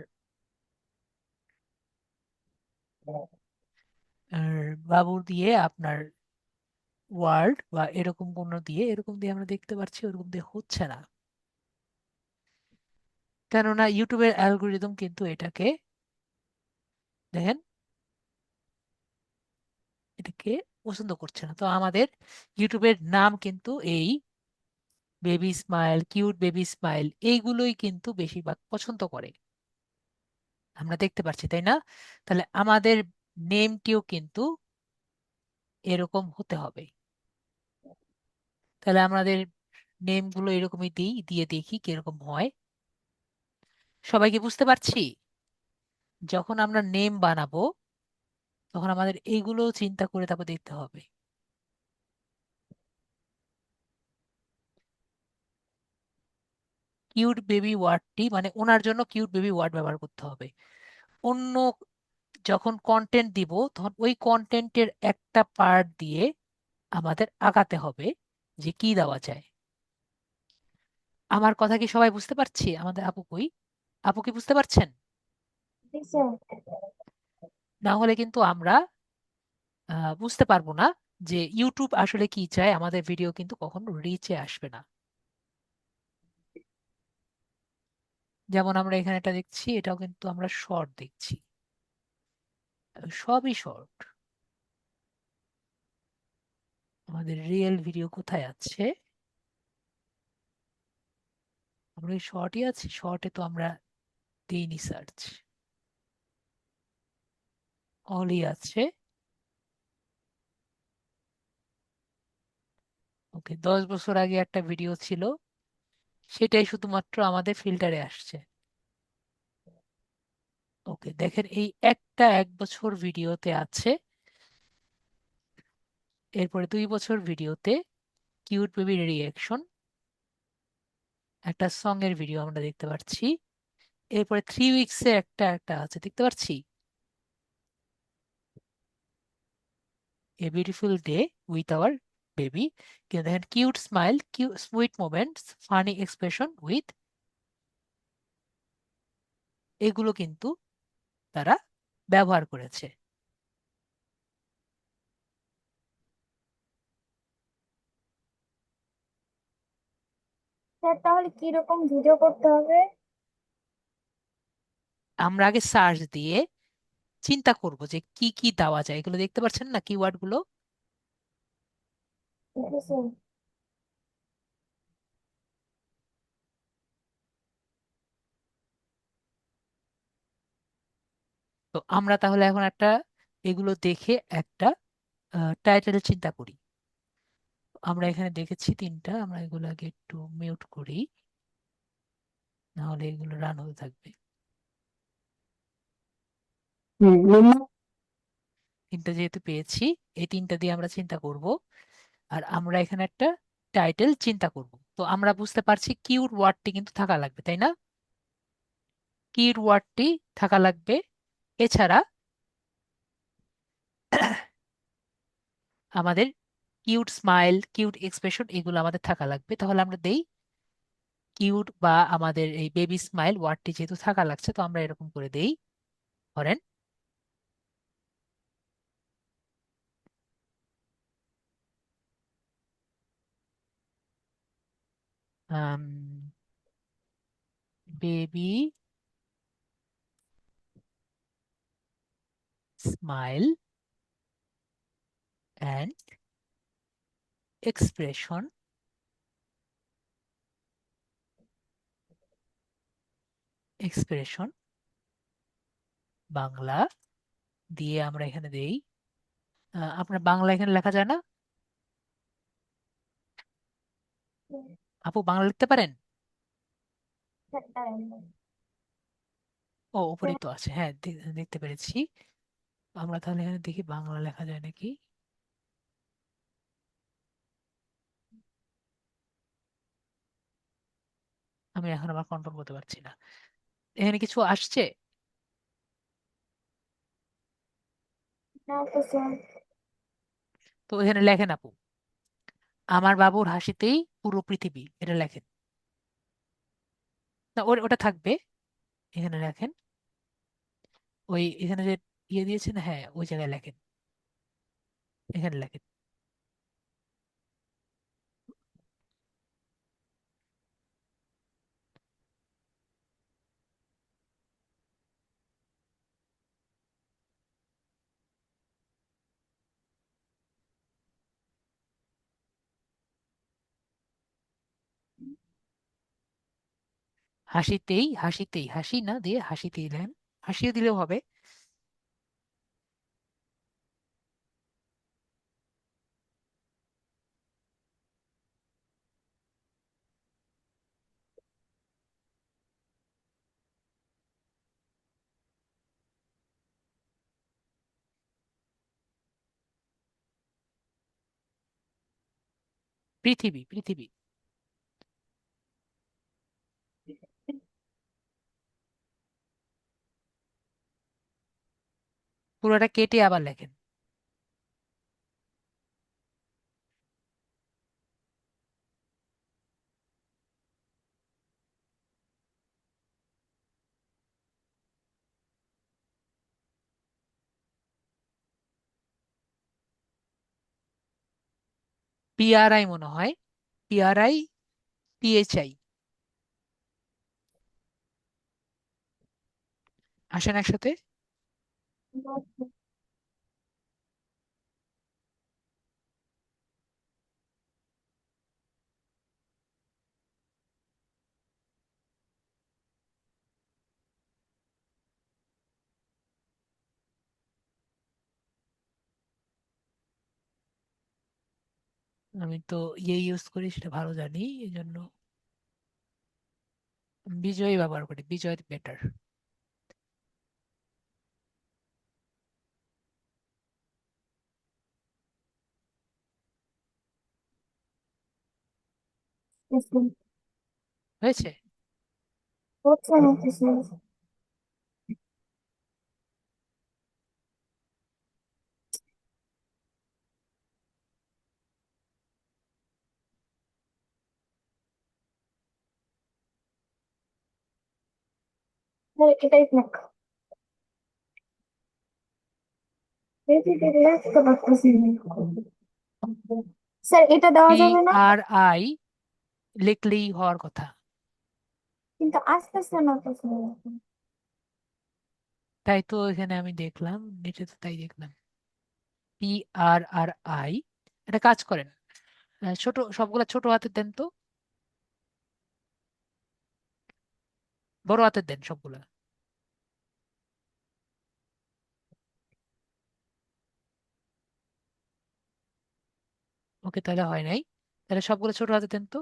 আর বাবু দিয়ে আপনার ওয়ার্ড বা এরকম কোনো দিয়ে এরকম দিয়ে আমরা দেখতে পাচ্ছি, ওরকম দিয়ে হচ্ছে না, কেননা ইউটিউবের অ্যালগোরিদম কিন্তু এটাকে দেখেন, এটাকে পছন্দ করছে না। তো আমাদের ইউটিউবের নাম কিন্তু এই baby smile, cute baby smile, এইগুলোই কিন্তু বেশিরভাগ পছন্দ করে, আমরা দেখতে পাচ্ছি, তাই না? তাহলে আমাদের নেমটিও কিন্তু এরকম হতে হবে। তাহলে আমাদের নেম গুলো এরকমই দিই, দিয়ে দেখি কিরকম হয়। সবাইকে বুঝতে পারছি? যখন আমরা নেম বানাবো তখন আমাদের এইগুলো চিন্তা করে তারপর দেখতে হবে। কিউট বেবি ওয়ার্ডটি মানে ওনার জন্য কিউট বেবি ওয়ার্ড ব্যবহার করতে হবে। অন্য যখন কন্টেন্ট দিব তখন ওই কন্টেন্টের একটা পার্ট দিয়ে আমাদের আগাতে হবে যে কি দেওয়া যায়। আমার কথা কি সবাই বুঝতে পারছি? আমাদের আপু কই? আপু কি বুঝতে পারছেন? জি স্যার। না হলে কিন্তু আমরা বুঝতে পারবো না যে ইউটিউব আসলে কি চায়, আমাদের ভিডিও কিন্তু কখনো রিচে আসবে না। যেমন আমরা এখানে একটা দেখছি, এটাও কিন্তু আমরা শর্ট দেখছি, সবই শর্ট। আমাদের রিয়েল ভিডিও কোথায় আছে? আমরা এই শর্টই আছি, শর্টে তো আমরা দিইনি সার্চ, অলি আছে। ওকে, 10 বছর আগে একটা ভিডিও ছিল, সেটাই শুধুমাত্র আমাদের ফিল্টারে আসছে। ওকে, দেখেন এই একটা 1 বছর ভিডিওতে আছে, এরপরে 2 বছর ভিডিওতে কিউট বেবির রিয়াকশন, একটা সং এর ভিডিও আমরা দেখতে পাচ্ছি। এরপরে 3 উইকস এর একটা একটা আছে দেখতে পাচ্ছি, a beautiful day with our baby. কিন্তু দেখেন cute smile, cute sweet moments, funny expression with, এগুলো কিন্তু তারা ব্যবহার করেছে। স্যার তাহলে কি রকম ভিডিও করতে হবে? আমরা আগে সার্চ দিয়ে চিন্তা করব যে কি কি দেওয়া যায়, এগুলো দেখতে পাচ্ছেন না কিওয়ার্ড গুলো? জি স্যার। তো আমরা তাহলে এখন একটা এগুলো দেখে একটা টাইটেল চিন্তা করি। আমরা এখানে দেখেছি 3টা, আমরা এগুলো আগে একটু মিউট করি, নাহলে এগুলো রান হতে থাকবে। 3টা যেহেতু পেয়েছি, এই 3টা দিয়ে আমরা চিন্তা করব। আর আমরা এখানে একটা টাইটেল চিন্তা করব। তো আমরা বুঝতে পারছি কিউট ওয়ার্ডটি কিন্তু থাকা লাগবে, তাই না? কিউট ওয়ার্ডটি থাকা লাগবে। এছাড়া আমাদের কিউট স্মাইল, কিউট এক্সপ্রেশন, এগুলো আমাদের থাকা লাগবে। তাহলে আমরা দেই কিউট বা আমাদের এই বেবি স্মাইল ওয়ার্ডটি যেহেতু থাকা লাগছে, তো আমরা এরকম করে দেই। ধরেন baby smile and expression, expression Bangla দিয়ে আমরা এখানে দেই। আপনার বাংলা এখানে লেখা যায় না? আপু বাংলা লিখতে পারেন? স্যার দাঁড়ান। ও উপরেই তো আছে, হ্যাঁ দেখতে পেরেছি। আমরা তাহলে এখানে দেখি বাংলা লেখা যায় নাকি। আমি এখন আবার কন্ট্রোল করতে পারছি না। এখানে কিছু আসছে? না তো স্যার। তো এখানে লেখেন আপু, আমার বাবুর হাসিতেই পুরো পৃথিবী, এটা লেখেন। না ওটা থাকবে, এখানে লেখেন ওই এখানে যে ইয়ে দিয়েছেন, হ্যাঁ ওই জায়গায় লেখেন, এখানে লেখেন। হাসিতেই, হাসিতেই, হাসি না দিয়ে হাসিতেই লেখেন, হাসিয়ে দিলেও হবে। পৃথিবী, পৃথিবী। পুরোটা কেটে আবার লেখেন। পিআরআই মনে হয়, পিআরআই, পিএইচআই। আসেন একসাথে। আমি তো ইয়ে ইউজ করি, সেটা ভালো জানি, এই জন্য বিজয় ব্যবহার করি, বিজয় বেটার। হয়েছে। হচ্ছে হচ্ছে। এটাই থাক। তো পারতেছি না। স্যার এটা দেওয়া যাবে না, পিআরআই লিখলেই হওয়ার কথা। কিন্তু আসতেছে না তো স্যার। তাই তো এখানে আমি দেখলাম, নিচে তো তাই দেখলাম, পিআরআরআই। একটা কাজ করেন, ছোট সবগুলা ছোট হাতের দেন তো, বড় হাতের দেন সবগুলা। ওকে, তাহলে হয় নাই। তাহলে সবগুলো ছোট হাতে দেন তো।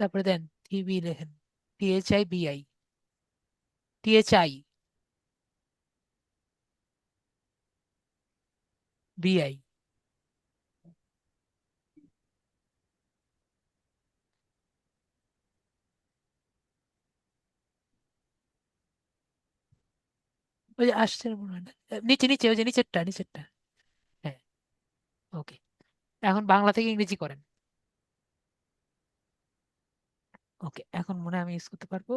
তারপরে দেন টিবি লেখেন, টিএইচআই বিআই, টিএইচআই বিআই। ওই যে আসছে মনে হয় না? নিচে নিচে, ওই যে নিচেরটা, নিচেরটা। হ্যাঁ, ওকে। এখন বাংলা থেকে ইংরেজি করেন। ওকে, এখন মনে হয় আমি ইউজ করতে পারবো।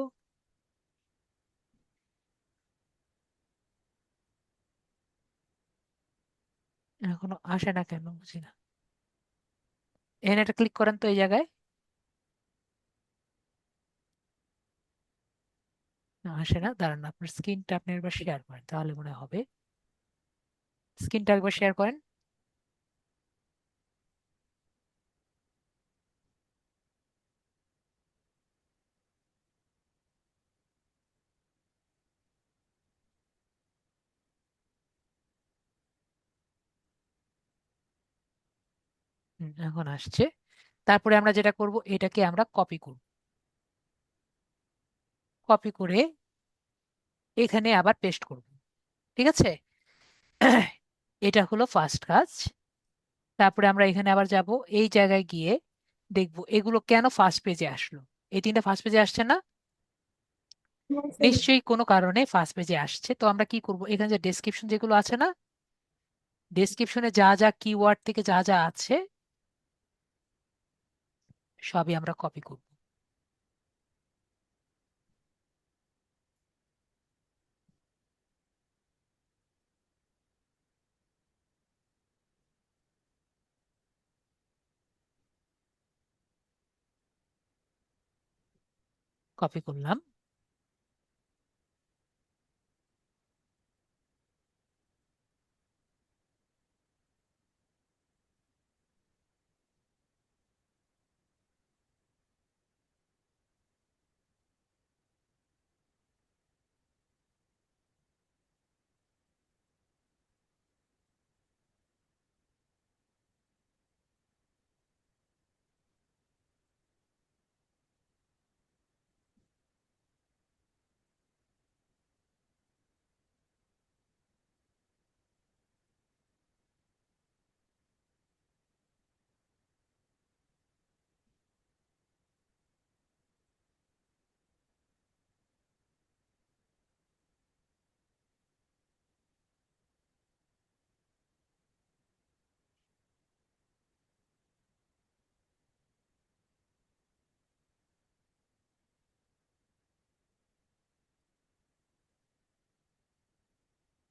এখনো আসে না কেন বুঝি না। এখানে একটা ক্লিক করেন তো এই জায়গায়। না, আসে না, দাঁড়ান, আপনার স্ক্রিনটা আপনি একবার শেয়ার করেন, তাহলে মনে হয় হবে। স্ক্রিনটা একবার শেয়ার করেন। এখন আসছে। তারপরে আমরা যেটা করব, এটাকে আমরা কপি করব। কপি করে এখানে আবার পেস্ট করব। ঠিক আছে। এটা হলো ফার্স্ট কাজ। তারপরে আমরা এখানে আবার যাব, এই জায়গায় গিয়ে দেখব এগুলো কেন ফার্স্ট পেজে আসলো। এই তিনটা ফার্স্ট পেজে আসছে না? হ্যাঁ, স্যার। নিশ্চয়ই কোনো কারণে ফার্স্ট পেজে আসছে। তো আমরা কি করব, এখানে যে ডেসক্রিপশন যেগুলো আছে না, ডেসক্রিপশনে যা যা কিওয়ার্ড থেকে যা যা আছে, সবই আমরা কপি করব। কপি করলাম।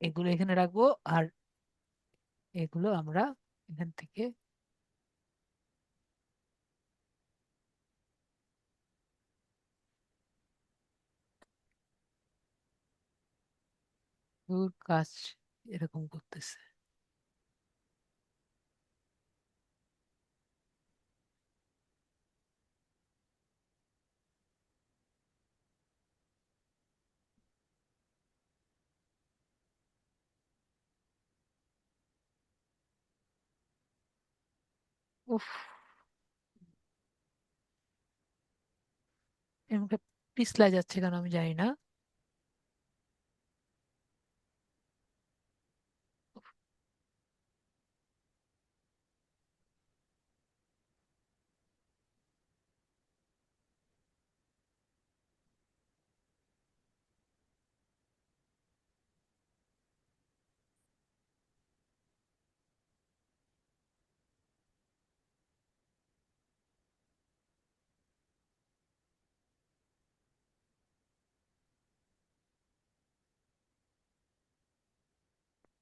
এগুলো এখানে রাখবো, আর এগুলো আমরা এখান থেকে দূর কাজ এরকম করতেছে। উফ, এমনি পিছলা যাচ্ছে কেন আমি জানি না।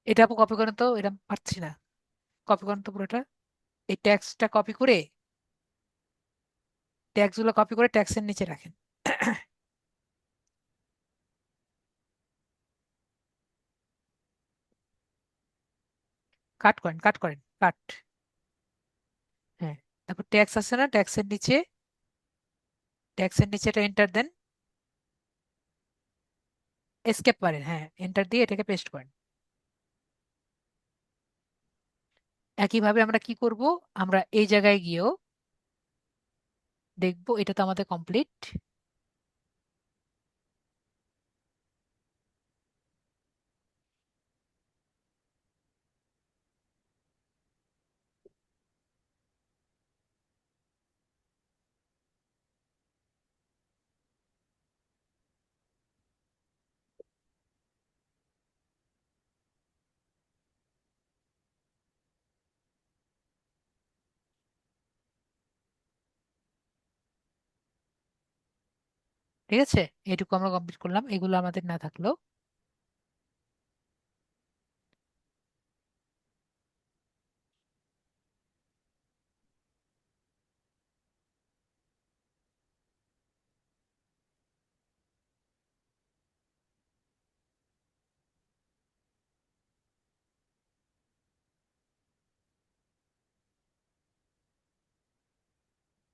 এটা আপু কপি করেন তো, এটা পারছি না। কপি করেন তো পুরোটা। এই ট্যাক্সটা কপি করে, ট্যাক্স গুলো কপি করে ট্যাক্সের নিচে রাখেন। কাট করেন, কাট করেন, কাট। হ্যাঁ, তারপর ট্যাক্স আছে না, ট্যাক্সের নিচে, ট্যাক্সের নিচে এটা এন্টার দেন। এসকেপ পারেন, হ্যাঁ, এন্টার দিয়ে এটাকে পেস্ট করেন। একইভাবে আমরা কি করব, আমরা এই জায়গায় গিয়েও দেখবো এটা তো আমাদের কমপ্লিট। ঠিক আছে, এটুকু আমরা কমপ্লিট করলাম, এগুলো আমাদের না থাকলেও।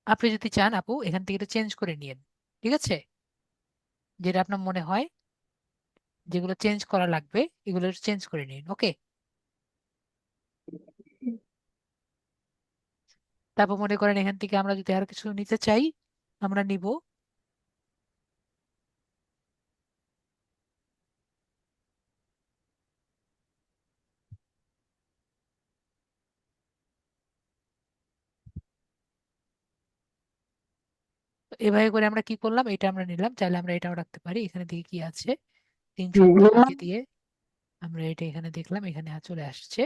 আপনি যদি চান আপু এখান থেকে এটা চেঞ্জ করে নিন। ঠিক আছে, যেটা আপনার মনে হয় যেগুলো চেঞ্জ করা লাগবে এগুলো চেঞ্জ করে নিন। ওকে, তারপর মনে করেন এখান থেকে আমরা যদি আর কিছু নিতে চাই আমরা নিব। তো এভাবে করে আমরা কি করলাম, এটা আমরা নিলাম, চাইলে আমরা এটাও রাখতে পারি। এখানে দিকে কি আছে, 300 লিখে দিয়ে আমরা এটা এখানে দেখলাম, এখানে চলে আসছে।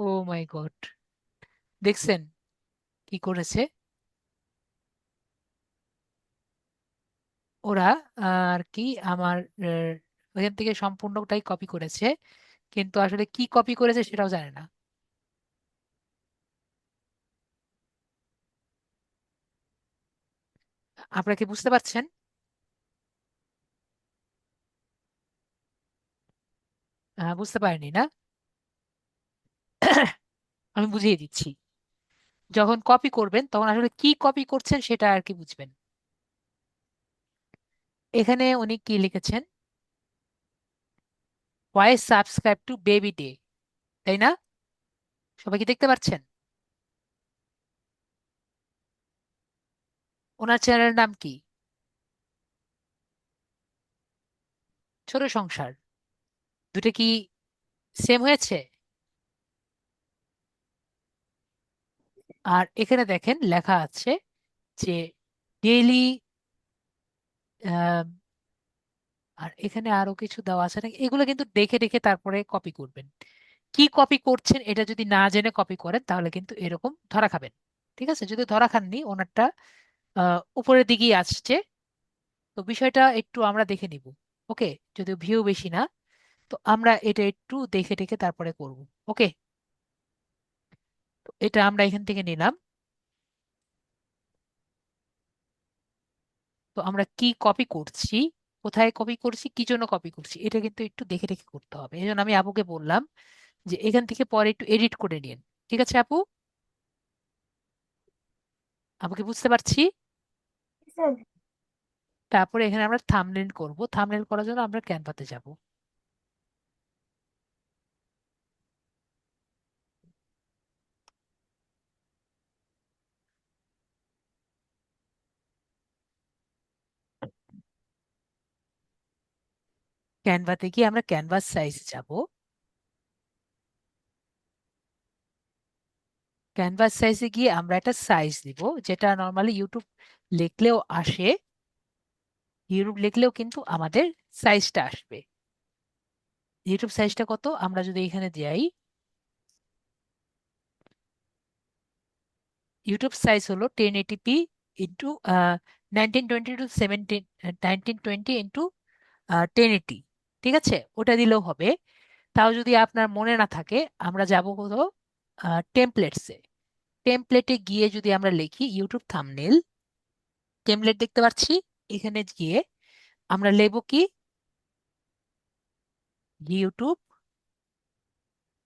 ও মাই গড, দেখছেন কি করেছে ওরা? আর কি আমার ওখান থেকে সম্পূর্ণটাই কপি করেছে, কিন্তু আসলে কি কপি করেছে সেটাও জানে না। আপনারা কি বুঝতে পারছেন? বুঝতে পারেনি না? আমি বুঝিয়ে দিচ্ছি। যখন কপি করবেন তখন আসলে কি কপি করছেন সেটা আর কি বুঝবেন। এখানে উনি কি লিখেছেন, Y subscribe to baby day, তাই না? সবাই কি দেখতে পাচ্ছেন? ওনার চ্যানেলের নাম কি? ছোট সংসার। দুটো কি সেম হয়েছে? আর এখানে দেখেন লেখা আছে যে ডেইলি, আর এখানে আরো কিছু দেওয়া আছে নাকি, এগুলো কিন্তু দেখে দেখে তারপরে কপি করবেন। কি কপি করছেন এটা যদি না জেনে কপি করেন তাহলে কিন্তু এরকম ধরা খাবেন। ঠিক আছে, যদি ধরা খাননি, ওনারটা উপরের দিকেই আসছে। তো বিষয়টা একটু আমরা দেখে নিব। ওকে, যদিও ভিউ বেশি না, তো আমরা এটা একটু দেখে দেখে তারপরে করব। ওকে, তো এটা আমরা এখান থেকে নিলাম। তো আমরা কি কপি করছি, কোথায় কপি করছি, কি জন্য কপি করছি, এটা কিন্তু একটু দেখে দেখে করতে হবে। এই জন্য আমি আপুকে বললাম যে এখান থেকে পরে একটু এডিট করে নিন। ঠিক আছে আপু? আপুকে বুঝতে পারছি। স্যার, তারপরে এখানে আমরা থাম্বনেল করব, থাম্বনেল করার জন্য আমরা ক্যানভাতে যাব। ক্যানভাতে গিয়ে আমরা ক্যানভাস সাইজ যাব। ক্যানভাস সাইজে গিয়ে আমরা একটা সাইজ দিব, যেটা নর্মালি ইউটিউব লিখলেও আসে। ইউটিউব লিখলেও কিন্তু আমাদের সাইজটা আসবে। ইউটিউব সাইজটা কত, আমরা যদি এখানে যাই, ইউটিউব সাইজ হলো 1080p ইন্টু 1920 টু 17, 1920 ইন্টু 1080। ঠিক আছে, ওটা দিলেও হবে। তাও যদি আপনার মনে না থাকে, আমরা যাব হলো টেমপ্লেটসে। টেমপ্লেটে গিয়ে যদি আমরা লিখি ইউটিউব থাম্বনেল, টেমপ্লেট দেখতে পাচ্ছি। এখানে গিয়ে আমরা লিখব কি, ইউটিউব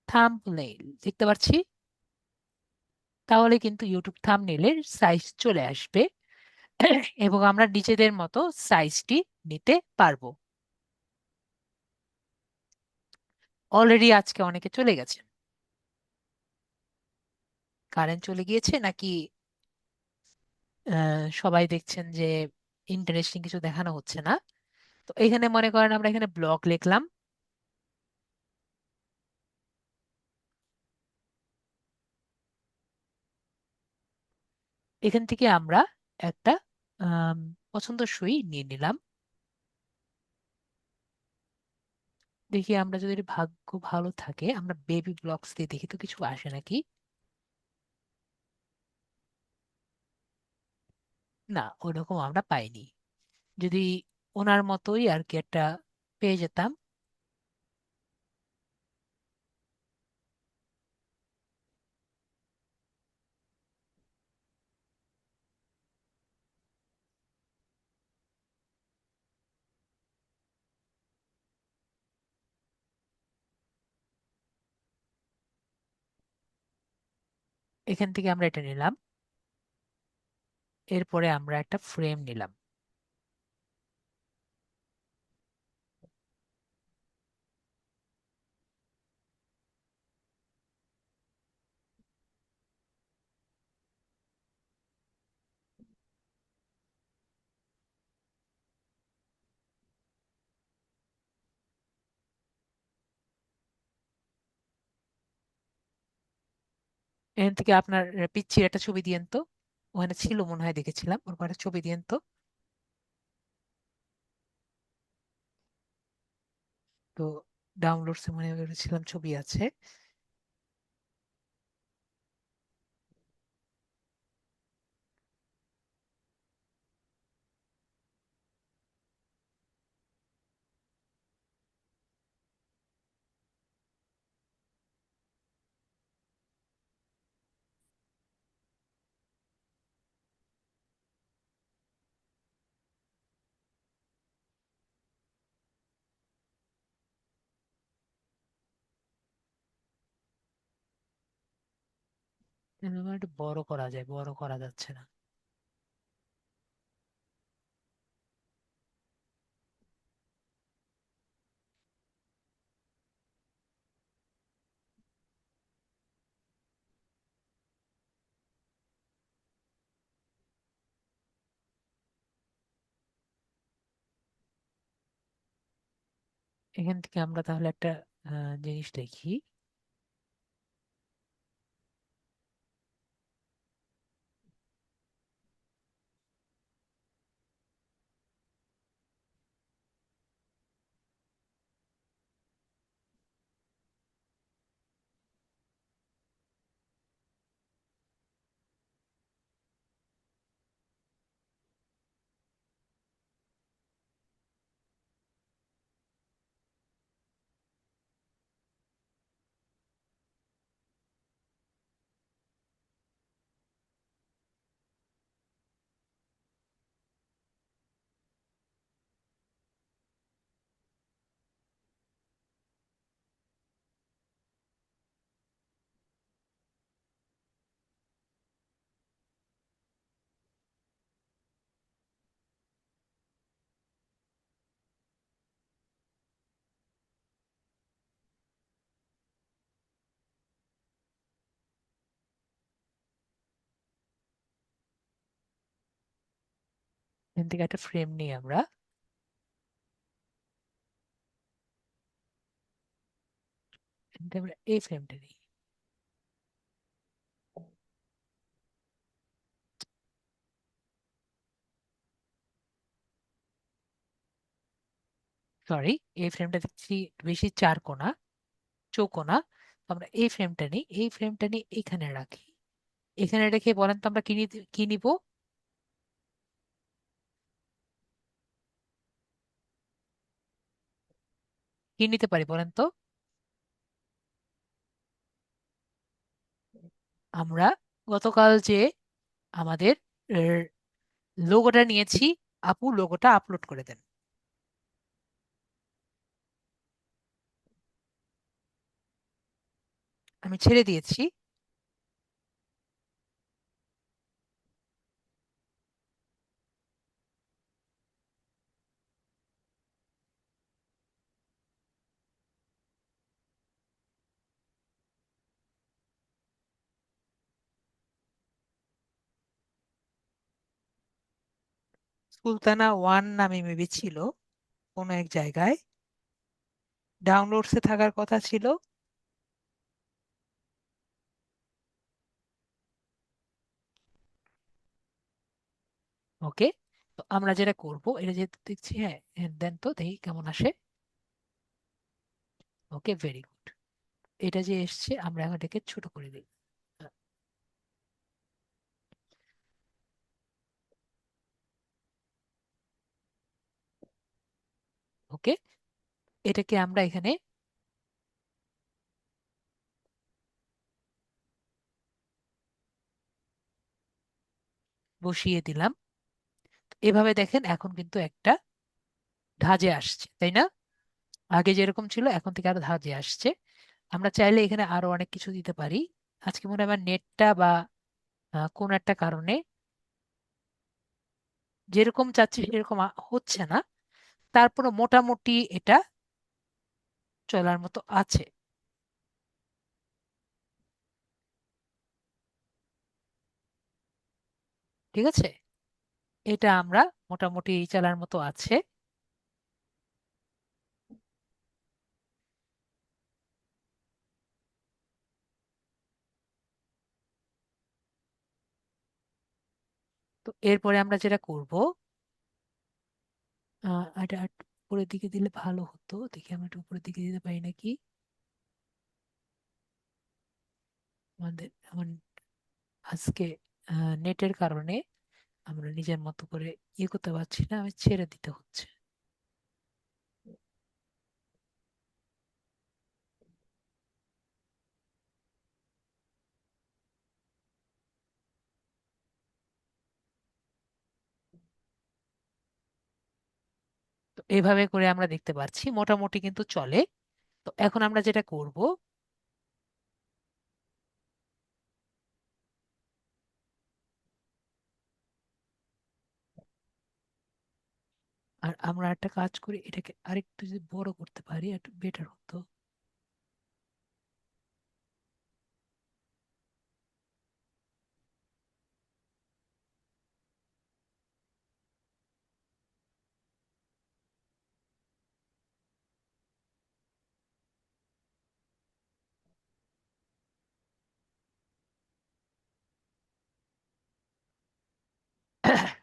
থাম্বনেল দেখতে পাচ্ছি। তাহলে কিন্তু ইউটিউব থাম্বনেলের সাইজ চলে আসবে এবং আমরা নিজেদের মতো সাইজটি নিতে পারবো। অলরেডি আজকে অনেকে চলে গেছে। কারেন্ট চলে গিয়েছে নাকি সবাই দেখছেন যে ইন্টারেস্টিং কিছু দেখানো হচ্ছে না? তো এখানে মনে করেন আমরা এখানে ব্লগ লিখলাম। এখান থেকে আমরা একটা আম, পছন্দসই নিয়ে নিলাম। দেখি আমরা যদি ভাগ্য ভালো থাকে, আমরা বেবি ব্লগস দিয়ে দেখি তো কিছু আসে নাকি। না, ওইরকম আমরা পাইনি। যদি ওনার মতোই আর কি একটা পেয়ে যেতাম। এখান থেকে আমরা এটা নিলাম। এরপরে আমরা একটা ফ্রেম নিলাম। এখান থেকে আপনার পিচ্ছির একটা ছবি দিয়েন তো। ওখানে ছিল মনে হয়, দেখেছিলাম, ওর একটা ছবি দিয়েন তো। তো ডাউনলোডসে মনে করেছিলাম ছবি আছে। এভাবে একটু বড় করা যায়, বড় করা যাচ্ছে না। এখান থেকে আমরা তাহলে একটা জিনিস লিখি। এখান থেকে একটা ফ্রেম নিই আমরা। এখান থেকে আমরা এই ফ্রেমটা নিই। সরি, এই ফ্রেমটা দেখছি বেশি চার কোণা, চৌকোনা। তো আমরা এই ফ্রেমটা নিই, এই ফ্রেমটা নিয়ে এখানে রাখি। এখানে রেখে বলেন তো আমরা কি নিব? কি নিতে পারি বলেন তো? আমরা গতকাল যে আমাদের লোগোটা নিয়েছি, আপু লোগোটা আপলোড করে দেন। আমি ছেড়ে দিয়েছি। সুলতানা ওয়ান নামে মেবি ছিল কোনো এক জায়গায়, ডাউনলোডসে থাকার কথা ছিল। ওকে, তো আমরা যেটা করব, এটা যেহেতু দেখছি, হ্যাঁ হ্যাঁ, দেন তো দেখি কেমন আসে। ওকে, ভেরি গুড। এটা যে এসছে, আমরা এখন এটাকে ছোট করে দিই। ওকে, এটাকে আমরা এখানে বসিয়ে দিলাম। এভাবে দেখেন এখন কিন্তু একটা ধাঁজে আসছে, তাই না? আগে যেরকম ছিল এখন থেকে আরো ধাঁজে আসছে। আমরা চাইলে এখানে আরো অনেক কিছু দিতে পারি। আজকে মনে হয় আমার নেটটা বা কোন একটা কারণে যেরকম চাচ্ছি সেরকম হচ্ছে না। তারপরে মোটামুটি এটা চলার মতো আছে। ঠিক আছে, এটা আমরা মোটামুটি চলার মতো আছে। তো এরপরে আমরা যেটা করব, এটা একটু উপরের দিকে দিলে ভালো হতো, দেখি আমরা একটু উপরের দিকে দিতে পারি নাকি। আমার আজকে নেটের কারণে আমরা নিজের মতো করে ইয়ে করতে পারছি না, আমি ছেড়ে দিতে হচ্ছে। তো এভাবে করে আমরা দেখতে পাচ্ছি মোটামুটি কিন্তু চলে। তো এখন আমরা যেটা করব, আর আমরা একটা কাজ করি, এটাকে আরেকটু যদি বড় করতে পারি একটু বেটার হতো।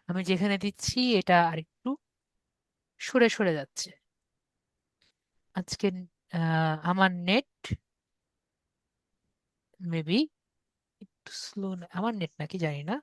আমি যেখানে দিচ্ছি এটা আরেকটু সরে সরে যাচ্ছে। আজকে আমার নেট মেবি একটু স্লো, আমার নেট নাকি জানি না।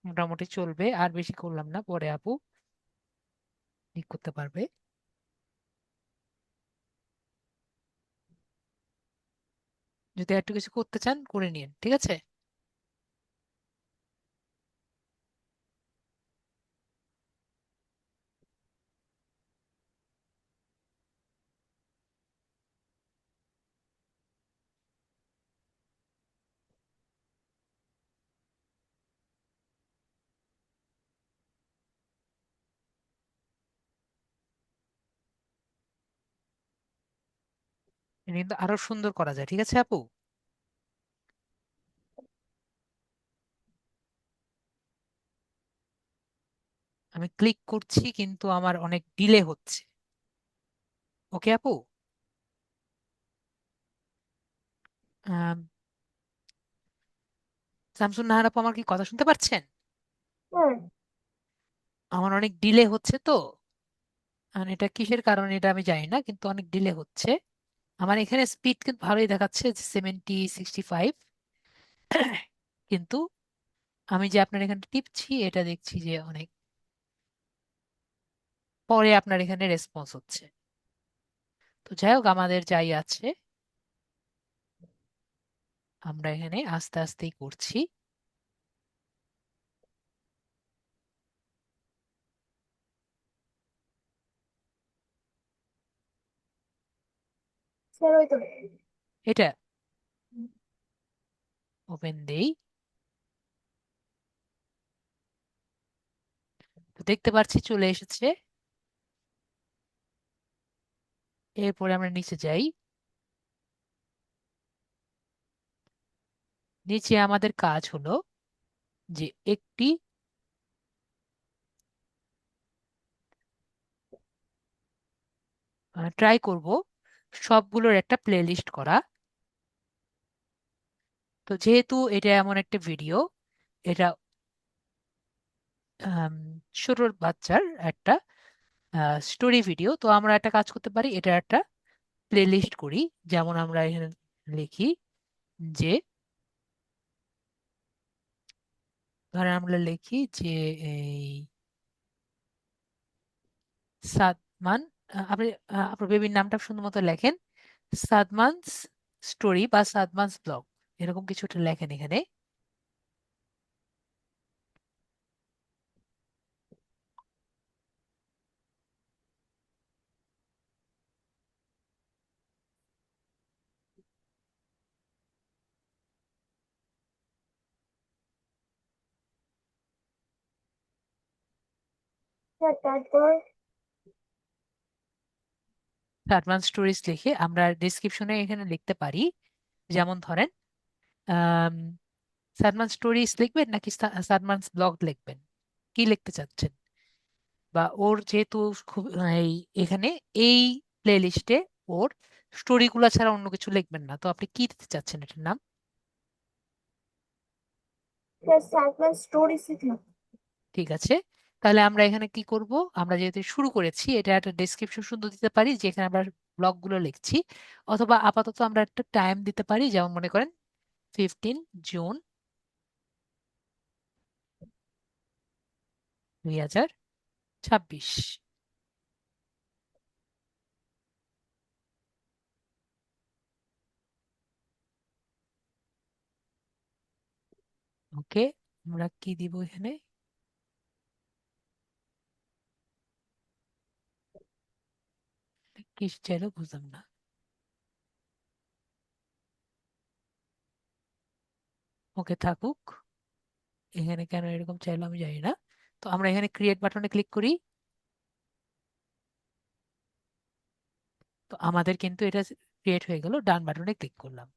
মোটামুটি চলবে, আর বেশি করলাম না, পরে আপু ঠিক করতে পারবে। যদি একটু কিছু করতে চান করে নিন, ঠিক আছে। এটা কিন্তু আরো সুন্দর করা যায়, ঠিক আছে আপু। আমি ক্লিক করছি কিন্তু আমার অনেক ডিলে হচ্ছে। ওকে আপু। আম, শামসুন নাহার আপু, আমার কি কথা শুনতে পাচ্ছেন? হুম। আমার অনেক ডিলে হচ্ছে তো। আর এটা কিসের কারণে এটা আমি জানি না, কিন্তু অনেক ডিলে হচ্ছে। আমার এখানে স্পিড কিন্তু ভালোই দেখাচ্ছে, 70, 65। কিন্তু আমি যে আপনার এখানে টিপছি এটা দেখছি যে অনেক পরে আপনার এখানে রেসপন্স হচ্ছে। তো যাই হোক, আমাদের যাই আছে, আমরা এখানে আস্তে আস্তেই করছি। স্যার ওই তো। এটা ওপেন দেই, তো দেখতে পাচ্ছি চলে এসেছে। এরপরে আমরা নিচে যাই। নিচে আমাদের কাজ হলো যে একটি ট্রাই করব সবগুলোর একটা প্লে লিস্ট করা। তো যেহেতু এটা এমন একটা ভিডিও, এটা আম, ছোট বাচ্চার একটা স্টোরি ভিডিও, তো আমরা একটা কাজ করতে পারি, এটা একটা প্লে লিস্ট করি। যেমন আমরা এখানে লিখি যে, ধরেন আমরা লিখি যে এই সাদমান, আপনি আপনার বেবির নামটা সুন্দর মতো লেখেন, সাদমানস স্টোরি বা সাদমানস ব্লগ, এরকম কিছু একটা লেখেন এখানে। স্যার তারপর। সাদমান স্টোরিজ লিখে আমরা ডিসক্রিপশনে এখানে লিখতে পারি, যেমন ধরেন আম, সাদমান স্টোরিজ লিখবেন নাকি সাদমানস ব্লগ লিখবেন, কি লিখতে চাচ্ছেন? বা ওর যেহেতু খুব এই এখানে এই প্লে লিস্টে ওর স্টোরিগুলো ছাড়া অন্য কিছু লিখবেন না। তো আপনি কি দিতে চাচ্ছেন এটার নাম? সাইকেল স্টোরি শিখলাম। ঠিক আছে, তাহলে আমরা এখানে কি করব, আমরা যেহেতু শুরু করেছি এটা একটা ডেসক্রিপশন সুন্দর দিতে পারি যেখানে আমরা ব্লগগুলো লিখছি, অথবা আপাতত আমরা একটা টাইম দিতে পারি, যেমন মনে করেন 15 জুন 2026। ওকে, আমরা কি দিব এখানে? কি চাইলো বুঝলাম না। ওকে, থাকুক। এখানে কেন এরকম চাইলো আমি জানি না। তো আমরা এখানে ক্রিয়েট বাটনে ক্লিক করি। তো আমাদের কিন্তু এটা ক্রিয়েট হয়ে গেল, ডান বাটনে ক্লিক করলাম।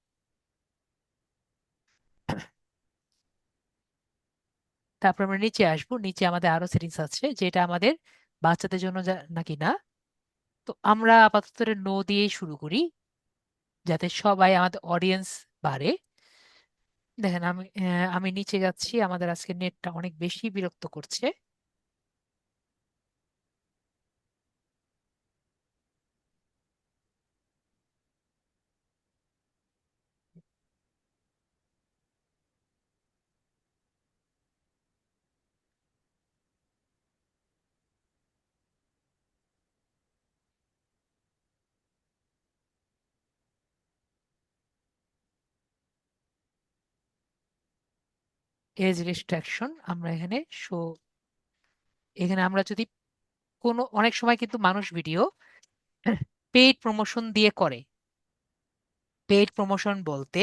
তারপর আমরা নিচে আসবো, নিচে আমাদের আরো সেটিংস আছে যেটা আমাদের বাচ্চাদের জন্য নাকি না। তো আমরা আপাতত নো দিয়েই শুরু করি যাতে সবাই আমাদের অডিয়েন্স বাড়ে। দেখেন আমি নিচে যাচ্ছি, আমাদের আজকে নেটটা অনেক বেশি বিরক্ত করছে। এজ রেস্ট্রিকশন আমরা এখানে শো, এখানে আমরা যদি কোনো অনেক সময় কিন্তু মানুষ ভিডিও পেইড প্রমোশন দিয়ে করে। পেইড প্রমোশন বলতে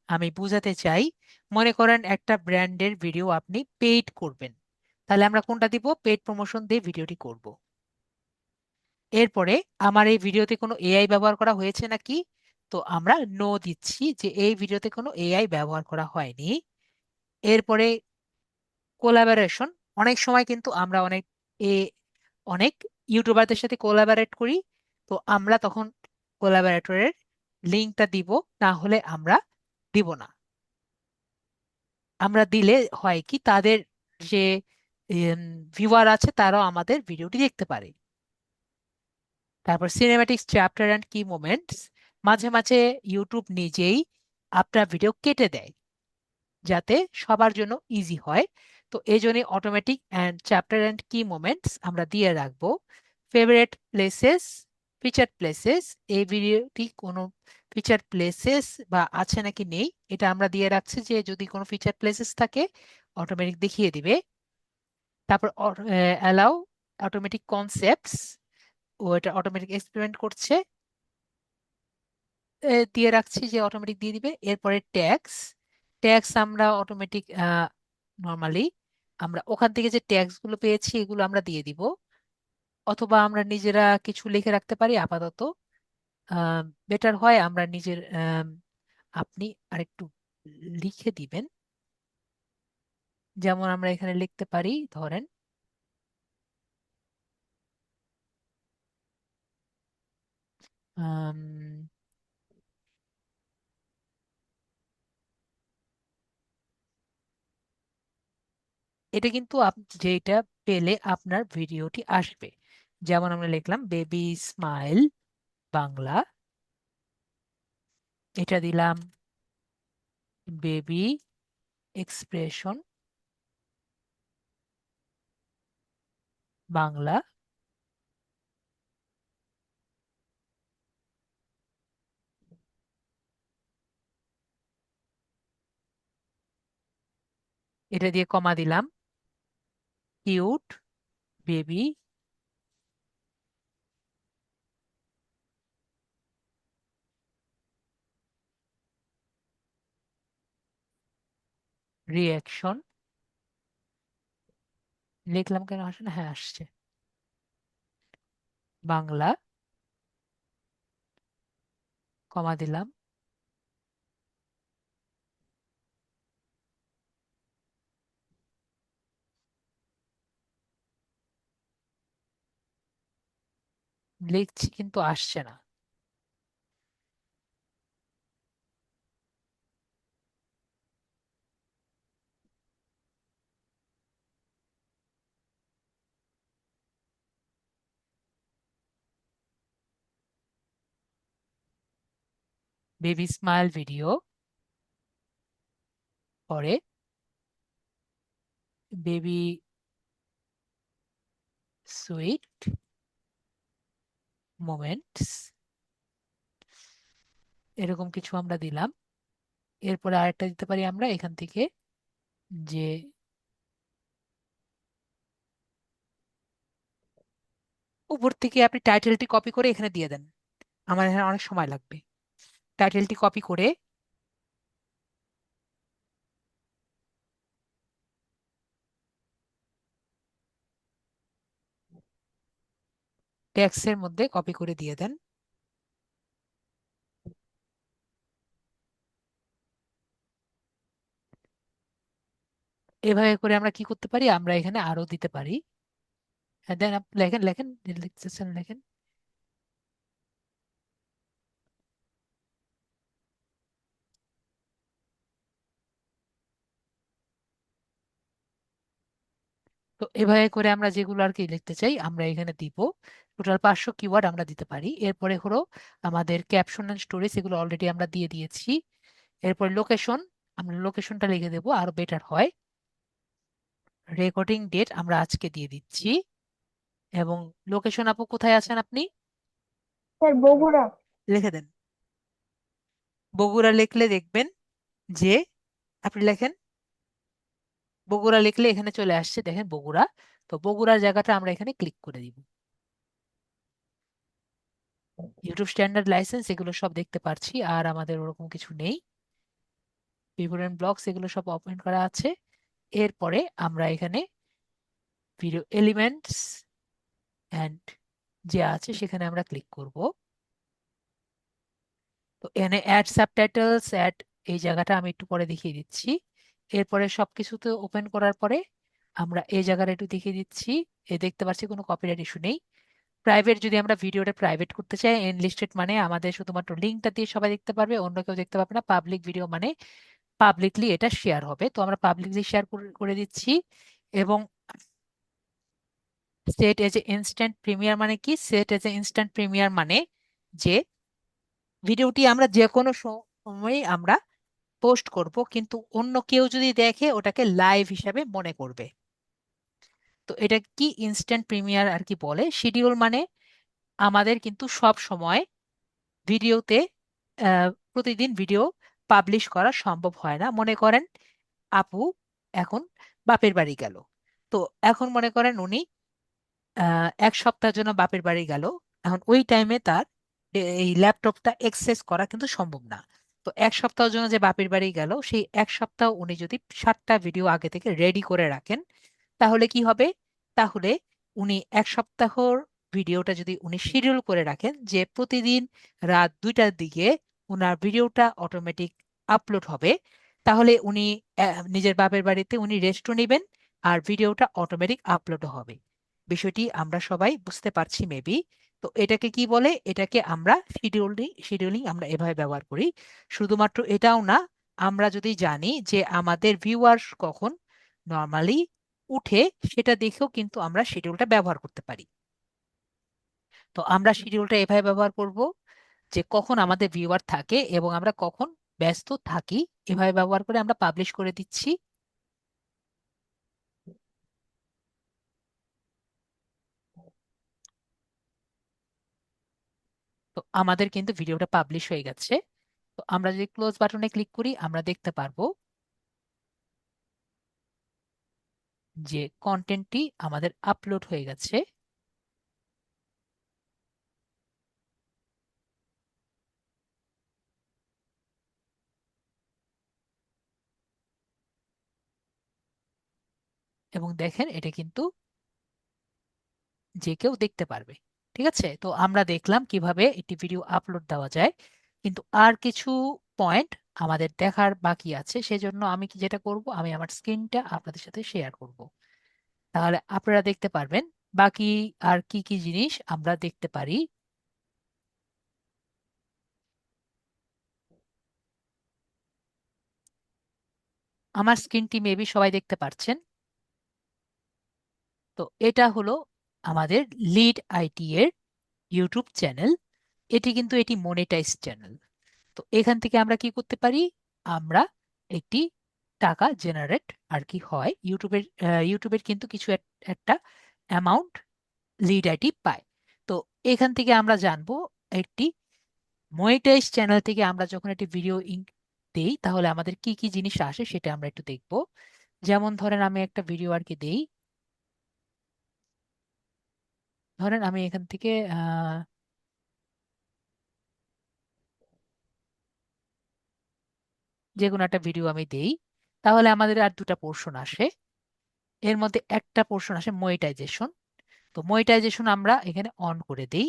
আমি বুঝাতে চাই, মনে করেন একটা ব্র্যান্ডের ভিডিও আপনি পেইড করবেন, তাহলে আমরা কোনটা দিব? পেইড প্রমোশন দিয়ে ভিডিওটি করব। এরপরে আমার এই ভিডিওতে কোনো এআই ব্যবহার করা হয়েছে নাকি? তো আমরা নো দিচ্ছি যে এই ভিডিওতে কোনো এআই ব্যবহার করা হয়নি। এরপরে কোলাবোরেশন, অনেক সময় কিন্তু আমরা এ অনেক ইউটিউবারদের সাথে কোলাবোরেট করি। তো আমরা তখন কোলাবোরেটরের লিঙ্কটা দিব, না হলে আমরা দিব না। আমরা দিলে হয় কি, তাদের যে ভিউয়ার আছে তারাও আমাদের ভিডিওটি দেখতে পারে। তারপর সিনেম্যাটিক্স চ্যাপ্টার অ্যান্ড কি মোমেন্টস, মাঝে মাঝে ইউটিউব নিজেই আপনার ভিডিও কেটে দেয় যাতে সবার জন্য ইজি হয়। তো এই জন্য অটোমেটিক অ্যান্ড চ্যাপ্টার অ্যান্ড কি মোমেন্টস আমরা দিয়ে রাখবো। ফেভারিট প্লেসেস, ফিচার প্লেসেস, এই ভিডিওটি কোনো ফিচার প্লেসেস বা আছে নাকি নেই এটা আমরা দিয়ে রাখছি, যে যদি কোনো ফিচার প্লেসেস থাকে অটোমেটিক দেখিয়ে দিবে। তারপর অ্যালাউ অটোমেটিক কনসেপ্টস, ও এটা অটোমেটিক এক্সপেরিমেন্ট করছে, দিয়ে রাখছি যে অটোমেটিক দিয়ে দিবে। এরপরে ট্যাক্স, ট্যাক্স আমরা অটোমেটিক নর্মালি আমরা ওখান থেকে যে ট্যাক্স গুলো পেয়েছি এগুলো আমরা দিয়ে দিব, অথবা আমরা নিজেরা কিছু লিখে রাখতে পারি আপাতত। বেটার হয় আমরা নিজের আপনি আরেকটু লিখে দিবেন, যেমন আমরা এখানে লিখতে পারি ধরেন আম, এটা কিন্তু যেটা পেলে আপনার ভিডিওটি আসবে। যেমন আমরা লিখলাম বেবি স্মাইল বাংলা, এটা দিলাম বেবি এক্সপ্রেশন বাংলা, এটা দিয়ে কমা দিলাম কিউট বেবি রিয়াকশন। লিখলাম কেন আসে না? হ্যাঁ আসছে, বাংলা, কমা দিলাম লিখছি কিন্তু আসছে না। বেবি স্মাইল ভিডিও, পরে বেবি সুইট মোমেন্টস, এরকম কিছু আমরা দিলাম। এরপরে আরেকটা দিতে পারি আমরা এখান থেকে, যে উপর থেকে আপনি টাইটেলটি কপি করে এখানে দিয়ে দেন। আমার এখানে অনেক সময় লাগবে। টাইটেলটি কপি করে টেক্সটের মধ্যে কপি করে দিয়ে দেন। এভাবে করে আমরা কি করতে পারি, আমরা এখানে আরো দিতে পারি। হ্যাঁ, দেন আপনি লেখেন লেখেন, লিখতেছেন লেখেন। তো এভাবে করে আমরা যেগুলো আর কি লিখতে চাই আমরা এখানে দিব। টোটাল 500 কিওয়ার্ড আমরা দিতে পারি। এরপরে হলো আমাদের ক্যাপশন এন্ড স্টোরেজ, এগুলো অলরেডি আমরা দিয়ে দিয়েছি। এরপর লোকেশন, আমরা লোকেশনটা লিখে দেবো আরো বেটার হয়। রেকর্ডিং ডেট আমরা আজকে দিয়ে দিচ্ছি। এবং লোকেশন, আপু কোথায় আছেন আপনি? স্যার বগুড়া। লিখে দেন। বগুড়া লিখলে দেখবেন যে, আপনি লেখেন বগুড়া, লিখলে এখানে চলে আসছে, দেখেন বগুড়া। তো বগুড়ার জায়গাটা আমরা এখানে ক্লিক করে দিব। ইউটিউব স্ট্যান্ডার্ড লাইসেন্স এগুলো সব দেখতে পাচ্ছি, আর আমাদের ওরকম কিছু নেই। বিবরণ ব্লগস এগুলো সব ওপেন করা আছে। এরপরে আমরা এখানে ভিডিও এলিমেন্টস অ্যান্ড যে আছে সেখানে আমরা ক্লিক করব। তো এখানে অ্যাড সাবটাইটেলস অ্যাড, এই জায়গাটা আমি একটু পরে দেখিয়ে দিচ্ছি। এরপরে সবকিছুতে ওপেন করার পরে আমরা এই জায়গাটা একটু দেখিয়ে দিচ্ছি। দেখতে পাচ্ছি কোনো কপিরাইট ইস্যু নেই। প্রাইভেট, যদি আমরা ভিডিওটা প্রাইভেট করতে চাই, এনলিস্টেড মানে আমাদের শুধুমাত্র লিঙ্কটা দিয়ে সবাই দেখতে পারবে, অন্য কেউ দেখতে পারবে না। পাবলিক ভিডিও মানে পাবলিকলি এটা শেয়ার হবে, তো আমরা পাবলিকলি শেয়ার করে দিচ্ছি। এবং set as a instant premier মানে কি? Set as a instant premier মানে যে ভিডিওটি আমরা যে কোনো সময় আমরা পোস্ট করব, কিন্তু অন্য কেউ যদি দেখে ওটাকে লাইভ হিসাবে মনে করবে। তো এটা কি ইনস্ট্যান্ট প্রিমিয়ার আর কি বলে। শিডিউল মানে আমাদের কিন্তু সব সময় ভিডিওতে প্রতিদিন ভিডিও পাবলিশ করা সম্ভব হয় না। মনে করেন আপু এখন বাপের বাড়ি গেল, তো এখন মনে করেন উনি 1 সপ্তাহের জন্য বাপের বাড়ি গেল। এখন ওই টাইমে তার এই ল্যাপটপটা এক্সেস করা কিন্তু সম্ভব না। তো 1 সপ্তাহের জন্য যে বাপের বাড়ি গেল, সেই 1 সপ্তাহ উনি যদি 7টা ভিডিও আগে থেকে রেডি করে রাখেন, তাহলে কি হবে? তাহলে উনি 1 সপ্তাহর ভিডিওটা যদি উনি শিডিউল করে রাখেন যে প্রতিদিন রাত 2টার দিকে উনার ভিডিওটা অটোমেটিক আপলোড হবে, তাহলে উনি নিজের বাপের বাড়িতে উনি রেস্টও নেবেন, আর ভিডিওটা অটোমেটিক আপলোড হবে। বিষয়টি আমরা সবাই বুঝতে পারছি মেবি। তো এটাকে কি বলে? এটাকে আমরা শিডিউলিং, শিডিউলিং আমরা এভাবে ব্যবহার করি। শুধুমাত্র এটাও না, আমরা যদি জানি যে আমাদের ভিউয়ার্স কখন নর্মালি উঠে, সেটা দেখেও কিন্তু আমরা শিডিউলটা ব্যবহার করতে পারি। তো আমরা শিডিউলটা এভাবে ব্যবহার করব যে কখন আমাদের ভিউয়ার থাকে এবং আমরা কখন ব্যস্ত থাকি, এভাবে ব্যবহার করে আমরা পাবলিশ করে দিচ্ছি। তো আমাদের কিন্তু ভিডিওটা পাবলিশ হয়ে গেছে। তো আমরা যদি ক্লোজ বাটনে ক্লিক করি, আমরা দেখতে পারবো যে কন্টেন্টটি আমাদের আপলোড হয়ে গেছে। এবং দেখেন এটা কিন্তু যে কেউ দেখতে পারবে। ঠিক আছে, তো আমরা দেখলাম কিভাবে একটি ভিডিও আপলোড দেওয়া যায়, কিন্তু আর কিছু পয়েন্ট আমাদের দেখার বাকি আছে। সেজন্য আমি কি যেটা করব, আমি আমার স্ক্রিনটা আপনাদের সাথে শেয়ার করব, তাহলে আপনারা দেখতে পারবেন বাকি আর কি কি জিনিস আমরা দেখতে পারি। আমার স্ক্রিনটি মেবি সবাই দেখতে পাচ্ছেন। তো এটা হলো আমাদের লিড আইটি এর ইউটিউব চ্যানেল। এটি কিন্তু এটি মনিটাইজ চ্যানেল। তো এখান থেকে আমরা কি করতে পারি, আমরা একটি টাকা জেনারেট আর কি হয় ইউটিউবের কিন্তু কিছু একটা অ্যামাউন্ট লিড আইডি পায়। তো এখান থেকে আমরা জানবো একটি মনিটাইজ চ্যানেল থেকে আমরা যখন একটি ভিডিও দেই তাহলে আমাদের কি কি জিনিস আসে সেটা আমরা একটু দেখব। যেমন ধরেন আমি একটা ভিডিও আর কি দেই, ধরেন আমি এখান থেকে যে কোনো একটা ভিডিও আমি দেই, তাহলে আমাদের আর দুটা পোর্শন আসে। এর মধ্যে একটা পোর্শন আসে মনিটাইজেশন। তো মনিটাইজেশন আমরা এখানে অন করে দেই।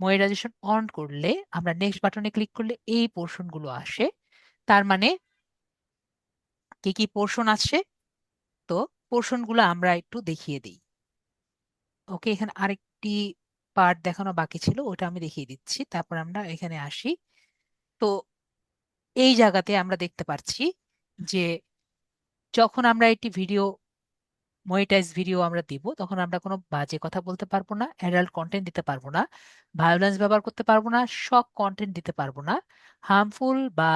মনিটাইজেশন অন করলে আমরা নেক্সট বাটনে ক্লিক করলে এই পোর্শন গুলো আসে। তার মানে কি কি পোর্শন আসে, তো পোর্শন গুলো আমরা একটু দেখিয়ে দিই। ওকে, এখানে আরেকটি পার্ট দেখানো বাকি ছিল, ওটা আমি দেখিয়ে দিচ্ছি, তারপর আমরা এখানে আসি। তো এই জায়গাতে আমরা দেখতে পাচ্ছি যে যখন আমরা একটি ভিডিও মনিটাইজ ভিডিও আমরা দিব তখন আমরা কোনো বাজে কথা বলতে পারবো না, অ্যাডাল্ট কন্টেন্ট দিতে পারবো না, ভায়োলেন্স ব্যবহার করতে পারবো না, শক কন্টেন্ট দিতে পারবো না, হার্মফুল বা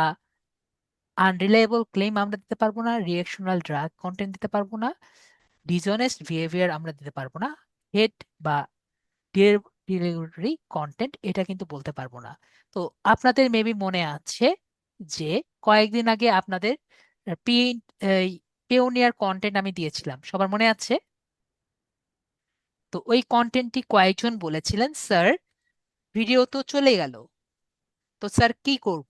আনরিলায়েবল ক্লেম আমরা দিতে পারবো না, রিয়েকশনাল ড্রাগ কন্টেন্ট দিতে পারবো না, ডিসঅনেস্ট বিহেভিয়ার আমরা দিতে পারবো না, হেট বা ডিরেগটরি কন্টেন্ট এটা কিন্তু বলতে পারবো না। তো আপনাদের মেবি মনে আছে যে কয়েকদিন আগে আপনাদের পেওনিয়ার কন্টেন্ট আমি দিয়েছিলাম, সবার মনে আছে? তো ওই কন্টেন্টটি কয়েকজন বলেছিলেন, স্যার ভিডিও তো চলে গেল, তো স্যার কি করব?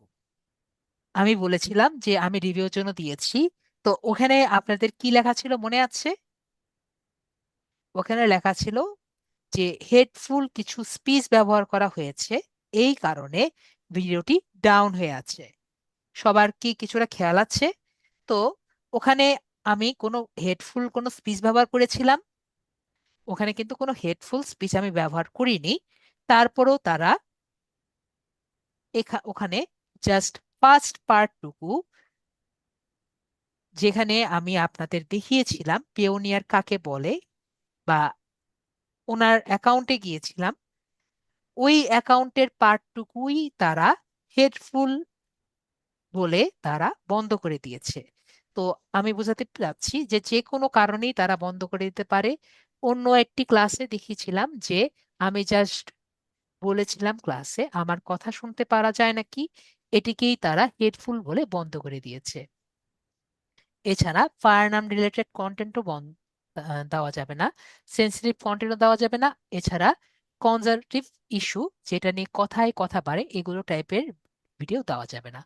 আমি বলেছিলাম যে আমি রিভিউর জন্য দিয়েছি। তো ওখানে আপনাদের কি লেখা ছিল মনে আছে? ওখানে লেখা ছিল যে হেটফুল কিছু স্পিচ ব্যবহার করা হয়েছে, এই কারণে ভিডিওটি ডাউন হয়ে আছে। সবার কি কিছুটা খেয়াল আছে? তো ওখানে আমি কোনো হেটফুল কোনো স্পিচ ব্যবহার করেছিলাম? ওখানে কিন্তু কোনো হেটফুল স্পিচ আমি ব্যবহার করিনি। তারপরেও তারা ওখানে জাস্ট ফার্স্ট পার্টটুকু যেখানে আমি আপনাদের দেখিয়েছিলাম পেওনিয়ার কাকে বলে বা ওনার অ্যাকাউন্টে গিয়েছিলাম, ওই অ্যাকাউন্টের পার্টটুকুই তারা হেডফুল বলে তারা বন্ধ করে দিয়েছে। তো আমি বোঝাতে চাচ্ছি যে যে কোনো কারণেই তারা বন্ধ করে দিতে পারে। অন্য একটি ক্লাসে দেখিয়েছিলাম যে আমি জাস্ট বলেছিলাম ক্লাসে আমার কথা শুনতে পারা যায় নাকি, এটিকেই তারা হেডফুল বলে বন্ধ করে দিয়েছে। এছাড়া ফায়ার নাম রিলেটেড কন্টেন্টও দেওয়া যাবে না, সেন্সিটিভ কন্টেন্টও দেওয়া যাবে না। এছাড়া কনজারভেটিভ ইস্যু যেটা নিয়ে কথায় কথা বাড়ে এগুলো টাইপের ভিডিও দেওয়া যাবে না।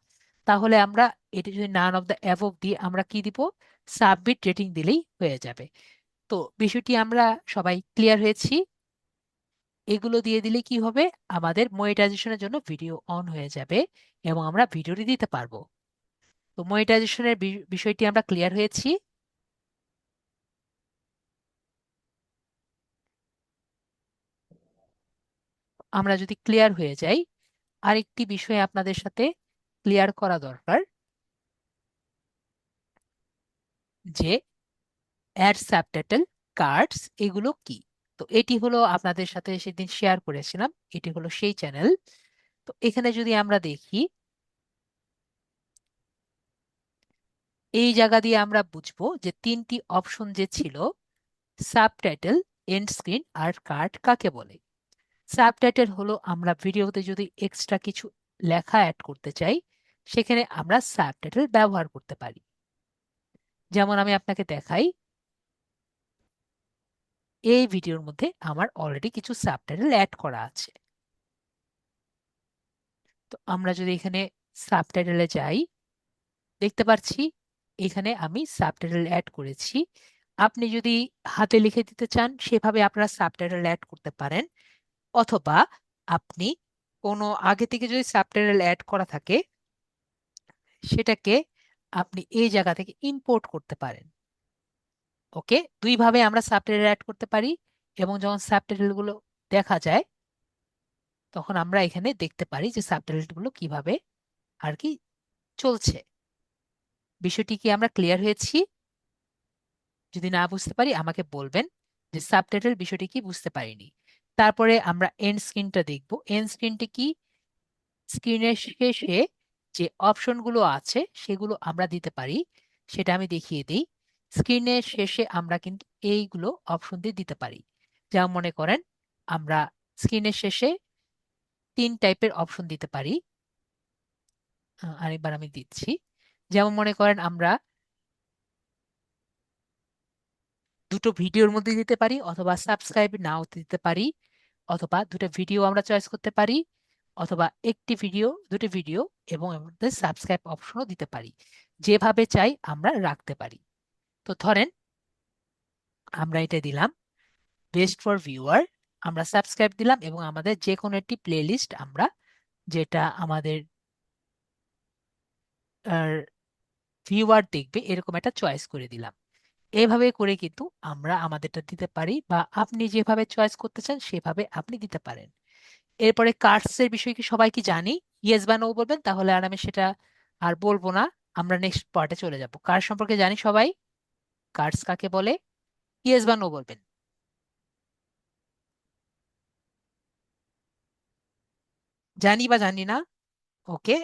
তাহলে আমরা এটি যদি নান অফ দ্য অ্যাবভ দিয়ে আমরা কি দিব, সাবমিট রেটিং দিলেই হয়ে যাবে। তো বিষয়টি আমরা সবাই ক্লিয়ার হয়েছি। এগুলো দিয়ে দিলে কি হবে, আমাদের মনিটাইজেশনের জন্য ভিডিও অন হয়ে যাবে এবং আমরা ভিডিওটি দিতে পারবো। তো মনিটাইজেশনের বিষয়টি আমরা ক্লিয়ার হয়েছি। আমরা যদি ক্লিয়ার হয়ে যাই, আরেকটি বিষয় আপনাদের সাথে ক্লিয়ার করা দরকার যে অ্যাড সাবটাইটেল কার্ডস এগুলো কি। তো এটি হলো আপনাদের সাথে সেদিন শেয়ার করেছিলাম, এটি হলো সেই চ্যানেল। তো এখানে যদি আমরা দেখি এই জায়গা দিয়ে আমরা বুঝবো যে তিনটি অপশন যে ছিল, subtitle, and screen R card কাকে বলে। সাবটাইটেল হলো আমরা ভিডিওতে যদি এক্সট্রা কিছু লেখা অ্যাড করতে চাই সেখানে আমরা সাবটাইটেল ব্যবহার করতে পারি। যেমন আমি আপনাকে দেখাই, এই ভিডিওর মধ্যে আমার অলরেডি কিছু সাবটাইটেল অ্যাড করা আছে। তো আমরা যদি এখানে সাবটাইটেলে যাই দেখতে পাচ্ছি এখানে আমি সাবটাইটেল অ্যাড করেছি। আপনি যদি হাতে লিখে দিতে চান সেভাবে আপনারা সাবটাইটেল অ্যাড করতে পারেন, অথবা আপনি কোনো আগে থেকে যদি সাবটাইটেল অ্যাড করা থাকে সেটাকে আপনি এই জায়গা থেকে ইম্পোর্ট করতে পারেন। ওকে, দুইভাবে আমরা সাবটাইটেল অ্যাড করতে পারি এবং যখন সাবটাইটেল গুলো দেখা যায় তখন আমরা এখানে দেখতে পারি যে সাবটাইটেল গুলো কিভাবে আর কি চলছে। বিষয়টি কি আমরা ক্লিয়ার হয়েছি? যদি না বুঝতে পারি আমাকে বলবেন যে সাবটাইটেল বিষয়টি কি বুঝতে পারিনি। তারপরে আমরা এন্ড স্ক্রিনটা দেখব। এন্ড স্ক্রিনটি কি, স্ক্রিনের শেষে যে অপশনগুলো আছে সেগুলো আমরা দিতে পারি, সেটা আমি দেখিয়ে দিই। স্ক্রিনের শেষে আমরা কিন্তু এইগুলো অপশন দিয়ে দিতে পারি। যেমন মনে করেন আমরা স্ক্রিনের শেষে 3 টাইপের অপশন দিতে পারি। আরেকবার আমি দিচ্ছি। যেমন মনে করেন আমরা দুটো ভিডিওর মধ্যে দিতে পারি, অথবা সাবস্ক্রাইব নাও দিতে পারি, অথবা দুটো ভিডিও আমরা চয়েস করতে পারি, অথবা একটি ভিডিও, দুটি ভিডিও এবং এর মধ্যে সাবস্ক্রাইব অপশনও দিতে পারি। যেভাবে চাই আমরা রাখতে পারি। তো ধরেন আমরা এটা দিলাম বেস্ট ফর ভিউয়ার, আমরা সাবস্ক্রাইব দিলাম এবং আমাদের যে কোনো একটি প্লেলিস্ট আমরা, যেটা আমাদের ভিউয়ার দেখবে এরকম একটা চয়েস করে দিলাম। এভাবে করে কিন্তু আমরা আমাদেরটা দিতে পারি, বা আপনি যেভাবে চয়েস করতে চান সেভাবে আপনি দিতে পারেন। এরপরে কার্ডস এর বিষয় কি সবাই কি জানি? ইয়েস বা নো বলবেন, তাহলে আর আমি সেটা আর বলবো না। আমরা নেক্সট পার্টে চলে যাব। কার্ড সম্পর্কে জানি সবাই? কার্ডস কাকে বলে? ইয়েস বা নো বলবেন। জানি বা জানি না? ওকে,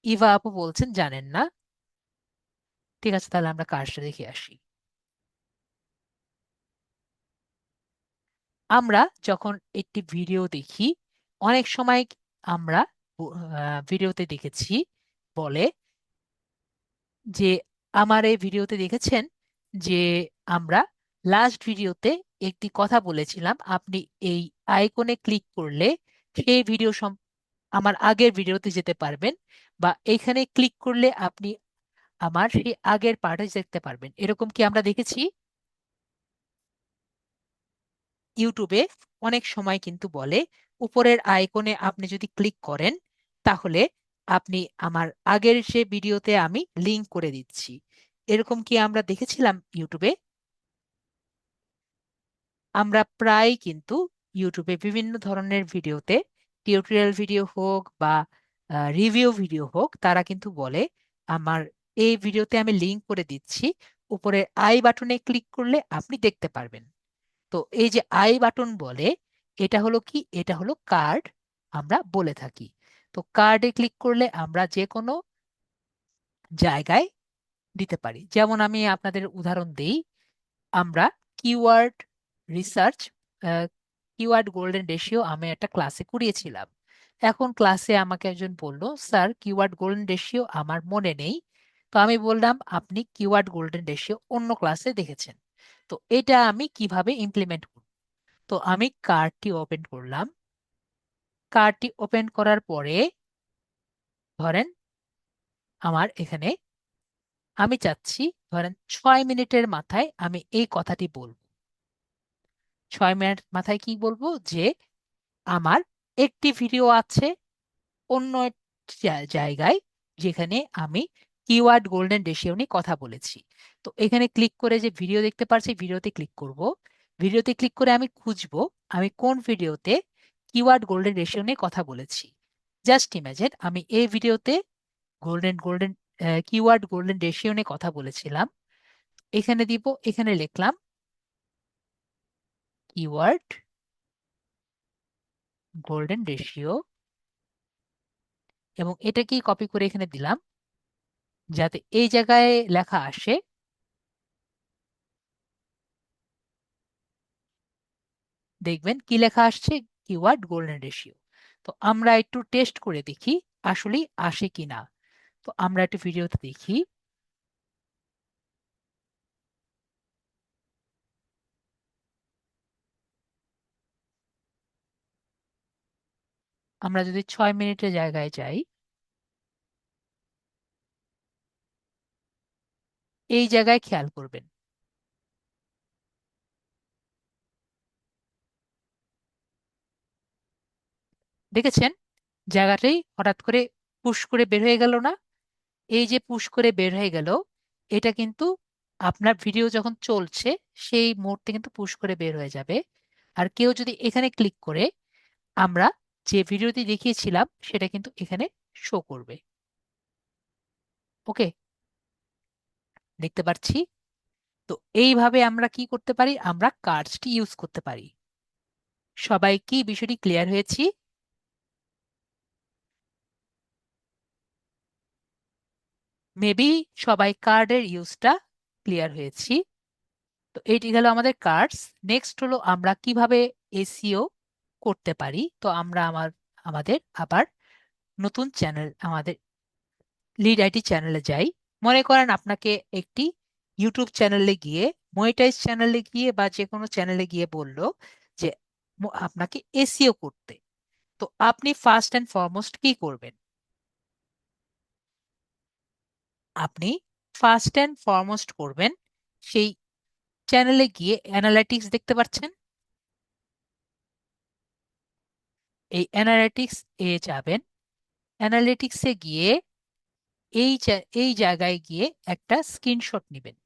ইভা আপু বলছেন জানেন না। ঠিক আছে, তাহলে আমরা কার্ডসটা দেখে আসি। আমরা যখন একটি ভিডিও দেখি, অনেক সময় আমরা ভিডিওতে দেখেছি বলে যে, আমার এই ভিডিওতে দেখেছেন যে আমরা লাস্ট ভিডিওতে একটি কথা বলেছিলাম, আপনি এই আইকনে ক্লিক করলে সেই ভিডিও আমার আগের ভিডিওতে যেতে পারবেন, বা এখানে ক্লিক করলে আপনি আমার সেই আগের পার্টে দেখতে পারবেন। এরকম কি আমরা দেখেছি? ইউটিউবে অনেক সময় কিন্তু বলে উপরের আইকনে আপনি যদি ক্লিক করেন তাহলে আপনি আমার আগের সে ভিডিওতে আমি লিংক করে দিচ্ছি। এরকম কি আমরা দেখেছিলাম ইউটিউবে? আমরা প্রায় কিন্তু ইউটিউবে বিভিন্ন ধরনের ভিডিওতে, টিউটোরিয়াল ভিডিও হোক বা রিভিউ ভিডিও হোক, তারা কিন্তু বলে আমার এই ভিডিওতে আমি লিংক করে দিচ্ছি, উপরের আই বাটনে ক্লিক করলে আপনি দেখতে পারবেন। তো এই যে আই বাটন বলে, এটা হলো কি? এটা হলো কার্ড আমরা বলে থাকি। তো কার্ডে ক্লিক করলে আমরা যে কোনো জায়গায় দিতে পারি। যেমন আমি আপনাদের উদাহরণ দেই, আমরা keyword research, keyword golden ratio আমি একটা ক্লাসে করিয়েছিলাম। এখন ক্লাসে আমাকে একজন বলল, স্যার কিওয়ার্ড গোল্ডেন রেশিও আমার মনে নেই। তো আমি বললাম আপনি কিওয়ার্ড গোল্ডেন রেশিও অন্য ক্লাসে দেখেছেন। তো এটা আমি কিভাবে ইমপ্লিমেন্ট করব? তো আমি কার্ডটি ওপেন করলাম। কার্ডটি ওপেন করার পরে ধরেন আমার এখানে আমি চাচ্ছি, ধরেন 6 মিনিটের মাথায় আমি এই কথাটি বলবো। 6 মিনিট মাথায় কি বলবো? যে আমার একটি ভিডিও আছে অন্য একটি জায়গায়, যেখানে আমি কিওয়ার্ড গোল্ডেন রেশিও নিয়ে কথা বলেছি। তো এখানে ক্লিক করে যে ভিডিও দেখতে পাচ্ছি, ভিডিওতে ক্লিক করব। ভিডিওতে ক্লিক করে আমি খুঁজবো আমি কোন ভিডিওতে কিওয়ার্ড গোল্ডেন রেশিও নিয়ে কথা বলেছি। জাস্ট ইমাজিন আমি এই ভিডিওতে golden golden keyword golden ratio নিয়ে কথা বলেছিলাম। এখানে দিব, এখানে লিখলাম কিওয়ার্ড গোল্ডেন রেশিও, এবং এটা কি কপি করে এখানে দিলাম যাতে এই জায়গায় লেখা আসে। দেখবেন কি লেখা আসছে? Keyword golden ratio. তো আমরা একটু টেস্ট করে দেখি আসলেই আসে কিনা। তো আমরা একটু ভিডিওতে দেখি। আমরা যদি 6 মিনিটের জায়গায় যাই, এই জায়গায় খেয়াল করবেন, দেখেছেন জায়গাটাই হঠাৎ করে পুশ করে বের হয়ে গেল না? এই যে পুশ করে বের হয়ে গেল, এটা কিন্তু আপনার ভিডিও যখন চলছে সেই মুহূর্তে কিন্তু পুশ করে বের হয়ে যাবে। আর কেউ যদি এখানে ক্লিক করে, আমরা যে ভিডিওটি দেখিয়েছিলাম সেটা কিন্তু এখানে শো করবে। ওকে, দেখতে পাচ্ছি। তো এইভাবে আমরা কি করতে পারি? আমরা কার্ডসটি ইউজ করতে পারি। সবাই কি বিষয়টি ক্লিয়ার হয়েছি? মেবি সবাই কার্ডের ইউজটা ক্লিয়ার হয়েছি। তো এটি গেল আমাদের কার্ডস। নেক্সট হলো আমরা কিভাবে এসইও করতে পারি। তো আমরা আমাদের আবার নতুন চ্যানেল, আমাদের লিড আইটি চ্যানেলে যাই। মনে করেন আপনাকে একটি ইউটিউব চ্যানেলে গিয়ে, মনিটাইজ চ্যানেলে গিয়ে বা যে কোনো চ্যানেলে গিয়ে বললো যে আপনাকে এসইও করতে। তো আপনি ফার্স্ট অ্যান্ড ফরমোস্ট কি করবেন? আপনি ফার্স্ট অ্যান্ড ফরমোস্ট করবেন সেই চ্যানেলে গিয়ে অ্যানালিটিক্স দেখতে পাচ্ছেন, এই অ্যানালিটিক্স এ যাবেন। অ্যানালিটিক্সে গিয়ে এই জায়গায় গিয়ে একটা স্ক্রিনশট নেবেন।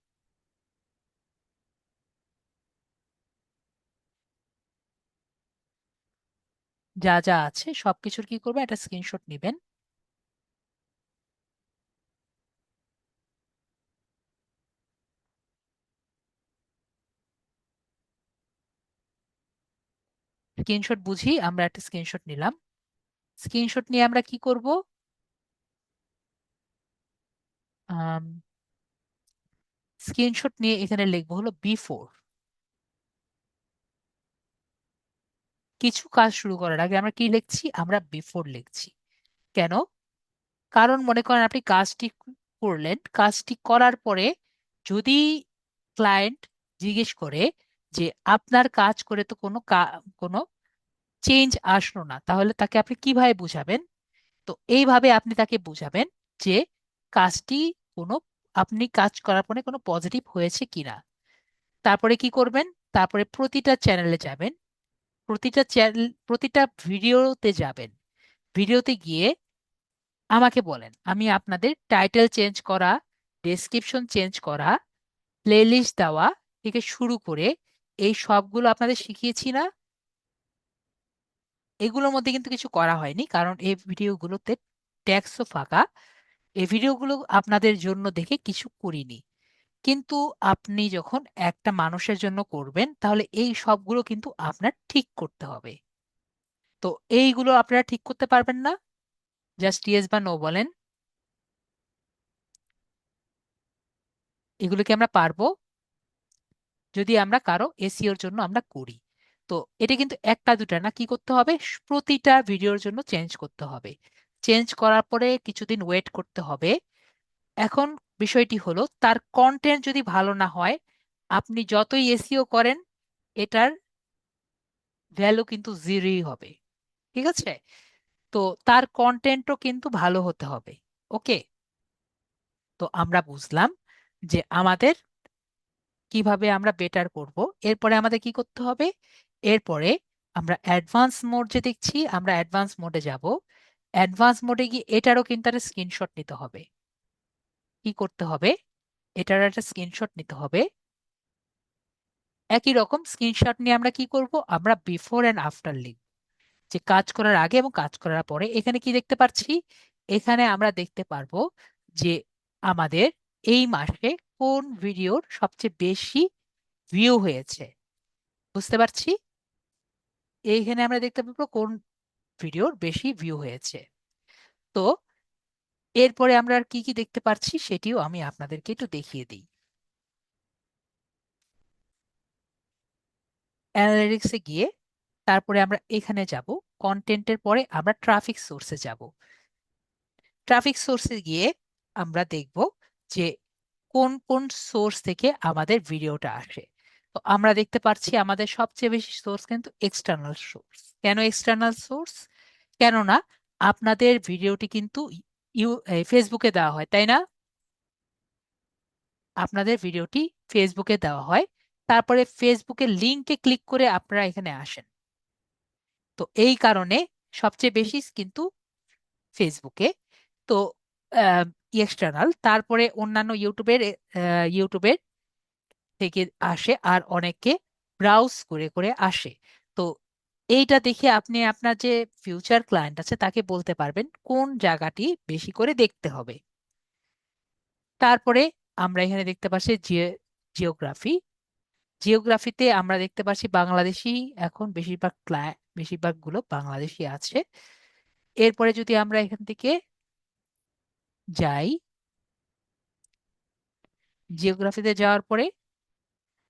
যা যা আছে সবকিছুর কি করবেন, একটা স্ক্রিনশট নেবেন। স্ক্রিনশট বুঝি আমরা একটা স্ক্রিনশট নিলাম। স্ক্রিনশট নিয়ে আমরা কি করব? স্ক্রিনশট নিয়ে এখানে লিখবো হলো বিফোর। কিছু কাজ শুরু করার আগে আমরা কি লিখছি? আমরা বিফোর লিখছি। কেন? কারণ মনে করেন আপনি কাজটি করলেন, কাজটি করার পরে যদি ক্লায়েন্ট জিজ্ঞেস করে যে আপনার কাজ করে তো কোনো চেঞ্জ আসলো না, তাহলে তাকে আপনি কিভাবে বুঝাবেন? তো এইভাবে আপনি তাকে বুঝাবেন যে কাজটি কোনো, আপনি কাজ করার পরে কোনো পজিটিভ হয়েছে কিনা। তারপরে কি করবেন? তারপরে প্রতিটা চ্যানেলে যাবেন, প্রতিটা ভিডিওতে যাবেন। ভিডিওতে গিয়ে আমাকে বলেন, আমি আপনাদের টাইটেল চেঞ্জ করা, ডেসক্রিপশন চেঞ্জ করা, প্লেলিস্ট দেওয়া থেকে শুরু করে এই সবগুলো আপনাদের শিখিয়েছি না? এগুলোর মধ্যে কিন্তু কিছু করা হয়নি, কারণ এই ভিডিওগুলোতে ট্যাক্সও ফাঁকা। এই ভিডিওগুলো আপনাদের জন্য দেখে কিছু করিনি। কিন্তু আপনি যখন একটা মানুষের জন্য করবেন, তাহলে এই সবগুলো কিন্তু আপনার ঠিক করতে হবে। তো এইগুলো আপনারা ঠিক করতে পারবেন না? জাস্ট ইয়েস বা নো বলেন। এগুলো কি আমরা পারবো যদি আমরা কারো এসইওর জন্য আমরা করি? তো এটা কিন্তু একটা দুটা না, কি করতে হবে? প্রতিটা ভিডিওর জন্য চেঞ্জ করতে হবে। চেঞ্জ করার পরে কিছুদিন ওয়েট করতে হবে। এখন বিষয়টি হলো, তার কন্টেন্ট যদি ভালো না হয়, আপনি যতই এসইও করেন, এটার ভ্যালু কিন্তু জিরোই হবে। ঠিক আছে? তো তার কন্টেন্টও কিন্তু ভালো হতে হবে। ওকে? তো আমরা বুঝলাম যে আমাদের কিভাবে আমরা বেটার করব। এরপরে আমাদের কি করতে হবে? এরপরে আমরা অ্যাডভান্স মোড যে দেখছি, আমরা অ্যাডভান্স মোডে যাব। অ্যাডভান্স মোডে গিয়ে এটারও কিন্তু একটা স্ক্রিনশট নিতে হবে। কি করতে হবে? এটার একটা স্ক্রিনশট নিতে হবে। একই রকম স্ক্রিনশট নিয়ে আমরা কি করব? আমরা বিফোর অ্যান্ড আফটার লিখব, যে কাজ করার আগে এবং কাজ করার পরে। এখানে কি দেখতে পাচ্ছি? এখানে আমরা দেখতে পারবো যে আমাদের এই মাসে কোন ভিডিওর সবচেয়ে বেশি ভিউ হয়েছে। বুঝতে পারছি? এইখানে আমরা দেখতে পাবো কোন ভিডিওর বেশি ভিউ হয়েছে। তো এরপরে আমরা আর কি কি দেখতে পাচ্ছি সেটিও আমি আপনাদেরকে একটু দেখিয়ে দিই। অ্যানালিটিক্সে গিয়ে তারপরে আমরা এখানে যাব, কন্টেন্টের পরে আমরা ট্রাফিক সোর্সে যাব। ট্রাফিক সোর্সে গিয়ে আমরা দেখব যে কোন কোন সোর্স থেকে আমাদের ভিডিওটা আসে। তো আমরা দেখতে পাচ্ছি আমাদের সবচেয়ে বেশি সোর্স কিন্তু এক্সটার্নাল সোর্স। কেন এক্সটার্নাল সোর্স? কেননা আপনাদের ভিডিওটি কিন্তু ফেসবুকে দেওয়া হয়, তাই না? আপনাদের ভিডিওটি ফেসবুকে দেওয়া হয়, তারপরে ফেসবুকের লিংকে ক্লিক করে আপনারা এখানে আসেন। তো এই কারণে সবচেয়ে বেশি কিন্তু ফেসবুকে। তো এক্সটার্নাল, তারপরে অন্যান্য ইউটিউবের থেকে আসে, আর অনেকে ব্রাউজ করে করে আসে। তো এইটা দেখে আপনি আপনার যে ফিউচার ক্লায়েন্ট আছে তাকে বলতে পারবেন কোন জায়গাটি বেশি করে দেখতে হবে। তারপরে আমরা এখানে দেখতে পাচ্ছি জিওগ্রাফি। জিওগ্রাফিতে আমরা দেখতে পাচ্ছি বাংলাদেশি, এখন বেশিরভাগ গুলো বাংলাদেশি আছে। এরপরে যদি আমরা এখান থেকে যাই, জিওগ্রাফিতে যাওয়ার পরে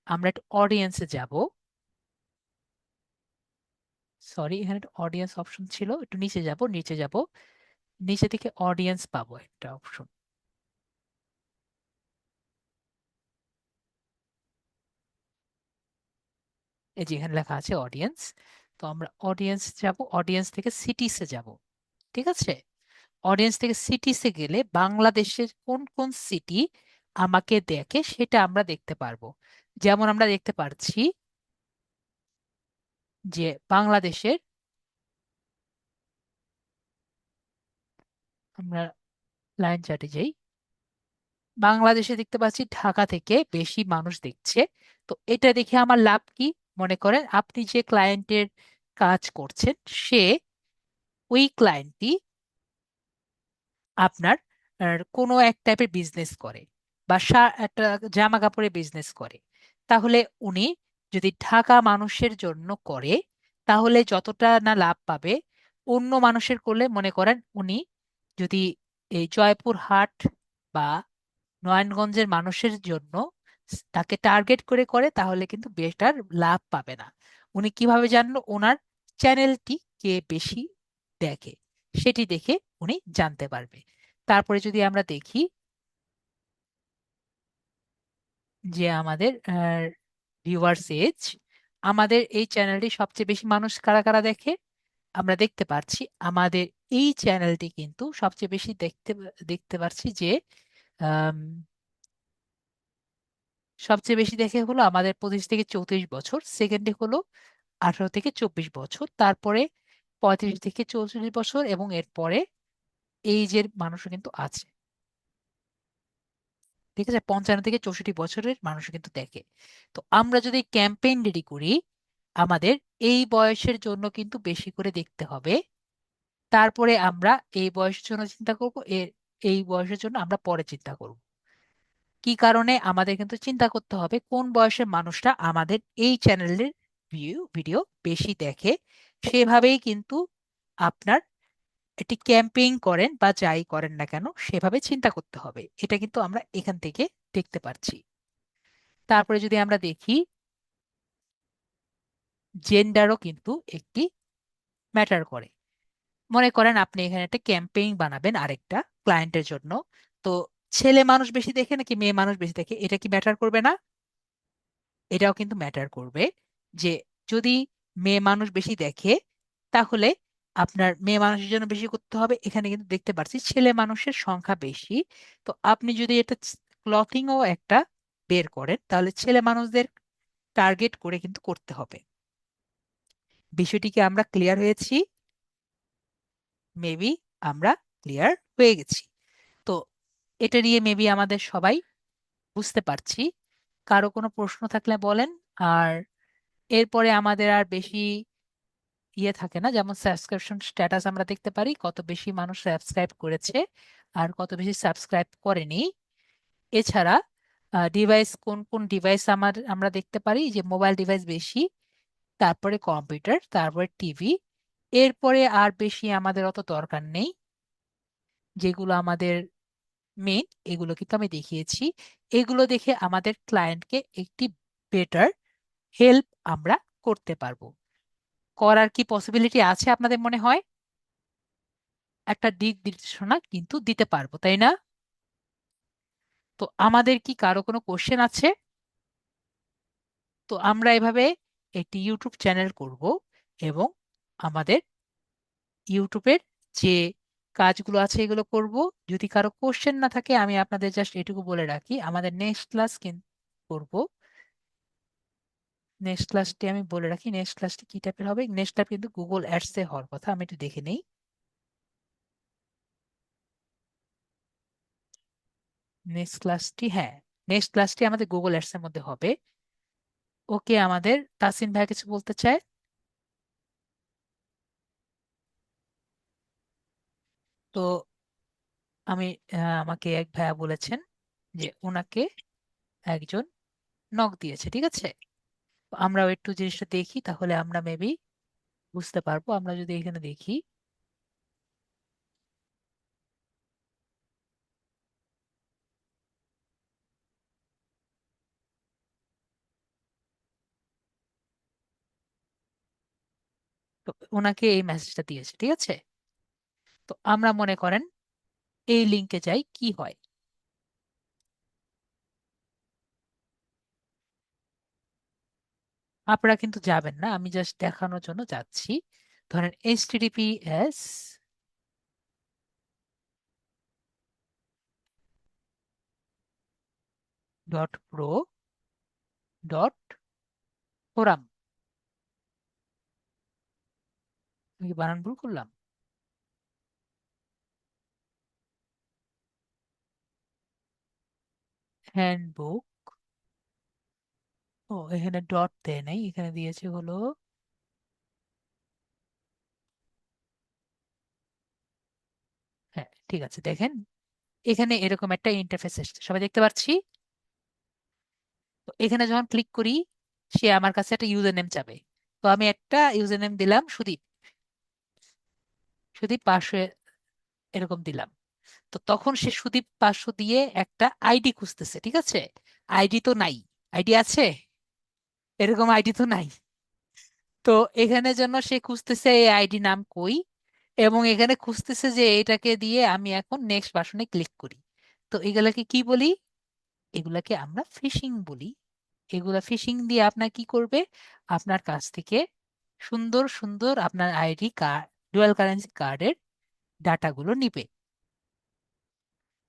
আমরা একটু অডিয়েন্সে যাব। সরি, এখানে একটা অডিয়েন্স অপশন ছিল, একটু নিচে যাব, নিচে যাব, নিচে থেকে অডিয়েন্স পাবো একটা অপশন। এই যে এখানে লেখা আছে অডিয়েন্স। তো আমরা অডিয়েন্স যাব, অডিয়েন্স থেকে সিটিসে যাব। ঠিক আছে, অডিয়েন্স থেকে সিটিসে গেলে বাংলাদেশের কোন কোন সিটি আমাকে দেখে সেটা আমরা দেখতে পারবো। যেমন আমরা দেখতে পাচ্ছি যে বাংলাদেশের, আমরা লাইন চার্টে যাই, বাংলাদেশে দেখতে পাচ্ছি ঢাকা থেকে বেশি মানুষ দেখছে। তো এটা দেখে আমার লাভ কি? মনে করেন আপনি যে ক্লায়েন্টের কাজ করছেন, সে, ওই ক্লায়েন্টটি আপনার কোনো এক টাইপের বিজনেস করে বা একটা জামা কাপড়ের বিজনেস করে, তাহলে উনি যদি ঢাকা মানুষের জন্য করে তাহলে যতটা না লাভ পাবে, অন্য মানুষের করলে, মনে করেন উনি যদি এই জয়পুরহাট বা নয়নগঞ্জের মানুষের জন্য তাকে টার্গেট করে করে, তাহলে কিন্তু বেটার লাভ পাবে না। উনি কিভাবে জানলো ওনার চ্যানেলটি কে বেশি দেখে? সেটি দেখে উনি জানতে পারবে। তারপরে যদি আমরা দেখি যে আমাদের ভিউয়ার্স এজ, আমাদের এই চ্যানেলটি সবচেয়ে বেশি মানুষ কারা কারা দেখে, আমরা দেখতে পাচ্ছি আমাদের এই চ্যানেলটি কিন্তু সবচেয়ে বেশি দেখতে দেখতে পাচ্ছি যে আম, সবচেয়ে বেশি দেখে হলো আমাদের 25 থেকে 34 বছর, সেকেন্ডে হলো 18 থেকে 24 বছর, তারপরে 35 থেকে 34 বছর, এবং এরপরে এইজের মানুষও কিন্তু আছে। ঠিক আছে, 55 থেকে 64 বছরের মানুষ কিন্তু দেখে। তো আমরা যদি ক্যাম্পেইন রেডি করি, আমাদের এই বয়সের জন্য কিন্তু বেশি করে দেখতে হবে। তারপরে আমরা এই বয়সের জন্য চিন্তা করব, এই বয়সের জন্য আমরা পরে চিন্তা করব। কি কারণে আমাদের কিন্তু চিন্তা করতে হবে কোন বয়সের মানুষরা আমাদের এই চ্যানেলের ভিডিও বেশি দেখে। সেভাবেই কিন্তু আপনার একটি ক্যাম্পেইন করেন বা যাই করেন না কেন, সেভাবে চিন্তা করতে হবে। এটা কিন্তু আমরা এখান থেকে দেখতে পাচ্ছি। তারপরে যদি আমরা দেখি, জেন্ডারও কিন্তু একটি ম্যাটার করে। মনে করেন আপনি এখানে একটা ক্যাম্পেইন বানাবেন আরেকটা ক্লায়েন্টের জন্য, তো ছেলে মানুষ বেশি দেখে নাকি মেয়ে মানুষ বেশি দেখে, এটা কি ম্যাটার করবে না? এটাও কিন্তু ম্যাটার করবে। যে যদি মেয়ে মানুষ বেশি দেখে, তাহলে আপনার মেয়ে মানুষের জন্য বেশি করতে হবে। এখানে কিন্তু দেখতে পাচ্ছি ছেলে মানুষের সংখ্যা বেশি। তো আপনি যদি এটা ক্লথিংও একটা বের করেন, তাহলে ছেলে মানুষদের টার্গেট করে কিন্তু করতে হবে। বিষয়টিকে আমরা ক্লিয়ার হয়েছি? মেবি আমরা ক্লিয়ার হয়ে গেছি। তো এটা নিয়ে মেবি আমাদের সবাই বুঝতে পারছি। কারো কোনো প্রশ্ন থাকলে বলেন। আর এরপরে আমাদের আর বেশি ইয়ে থাকে না, যেমন সাবস্ক্রিপশন স্ট্যাটাস আমরা দেখতে পারি কত বেশি মানুষ সাবস্ক্রাইব করেছে আর কত বেশি সাবস্ক্রাইব করেনি। এছাড়া ডিভাইস, কোন কোন ডিভাইস আমরা দেখতে পারি যে মোবাইল ডিভাইস বেশি, তারপরে কম্পিউটার, তারপরে টিভি। এরপরে আর বেশি আমাদের অত দরকার নেই। যেগুলো আমাদের মেইন, এগুলো কিন্তু আমি দেখিয়েছি। এগুলো দেখে আমাদের ক্লায়েন্টকে একটি বেটার হেল্প আমরা করতে পারবো। করার কি পসিবিলিটি আছে আপনাদের মনে হয়? একটা দিক নির্দেশনা কিন্তু দিতে পারবো, তাই না? তো আমাদের কি কারো কোনো কোশ্চেন আছে? তো আমরা এভাবে একটি ইউটিউব চ্যানেল করব, এবং আমাদের ইউটিউবের যে কাজগুলো আছে এগুলো করব। যদি কারো কোশ্চেন না থাকে, আমি আপনাদের জাস্ট এটুকু বলে রাখি, আমাদের নেক্সট ক্লাস কিন্তু করব। নেক্সট ক্লাসটি আমি বলে রাখি, নেক্সট ক্লাসটি কি টাইপের হবে। নেক্সট ক্লাস কিন্তু গুগল অ্যাডস এ হওয়ার কথা, আমি একটু দেখে নেই। নেক্সট ক্লাসটি, হ্যাঁ, নেক্সট ক্লাসটি আমাদের গুগল অ্যাডস এর মধ্যে হবে। ওকে, আমাদের তাসিন ভাই কিছু বলতে চায়? তো আমি আমাকে এক ভাইয়া বলেছেন যে ওনাকে একজন নক দিয়েছে। ঠিক আছে, তো আমরাও একটু জিনিসটা দেখি, তাহলে আমরা মেবি বুঝতে পারবো। আমরা যদি এখানে দেখি, তো ওনাকে এই মেসেজটা দিয়েছে, ঠিক আছে। তো আমরা মনে করেন এই লিঙ্কে যাই, কি হয়? আপনারা কিন্তু যাবেন না, আমি জাস্ট দেখানোর জন্য যাচ্ছি। ধরেন https .pro .forum। আমি কি বানান ভুল করলাম? হ্যান্ডবুক, ও এখানে ডট দেয় নাই, এখানে দিয়েছে হলো, হ্যাঁ ঠিক আছে, দেখেন এখানে এরকম একটা ইন্টারফেস এসেছে, সবাই দেখতে পাচ্ছি। তো এখানে যখন ক্লিক করি, সে আমার কাছে একটা ইউজার নেম চাবে। তো আমি একটা ইউজার নেম দিলাম সুদীপ, সুদীপ 500 এরকম দিলাম। তো তখন সে সুদীপ 500 দিয়ে একটা আইডি খুঁজতেছে, ঠিক আছে। আইডি তো নাই, আইডি আছে? এরকম আইডি তো নাই। তো এখানে জন্য সে খুঁজতেছে এই আইডি নাম কই, এবং এখানে খুঁজতেছে যে এটাকে দিয়ে আমি এখন নেক্সট বাসনে ক্লিক করি। তো এগুলাকে কি বলি? এগুলাকে আমরা ফিশিং বলি। এগুলা ফিশিং দিয়ে আপনার কি করবে? আপনার কাছ থেকে সুন্দর সুন্দর আপনার আইডি কার্ড, ডুয়াল কারেন্সি কার্ডের ডাটাগুলো নিবে।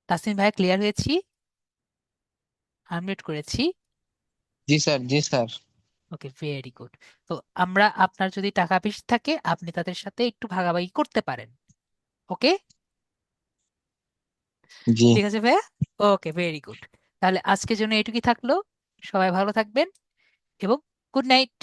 তাসমিন ভাই, ক্লিয়ার হয়েছি? আনমিউট করেছি। জি স্যার, জি স্যার। ওকে, ভেরি গুড। তো আমরা, আপনার যদি টাকা বেশি থাকে আপনি তাদের সাথে একটু ভাগাভাগি করতে পারেন। ওকে, জি। ঠিক আছে ভাইয়া। ওকে, ভেরি গুড। তাহলে আজকের জন্য এটুকুই থাকলো। সবাই ভালো থাকবেন এবং গুড নাইট।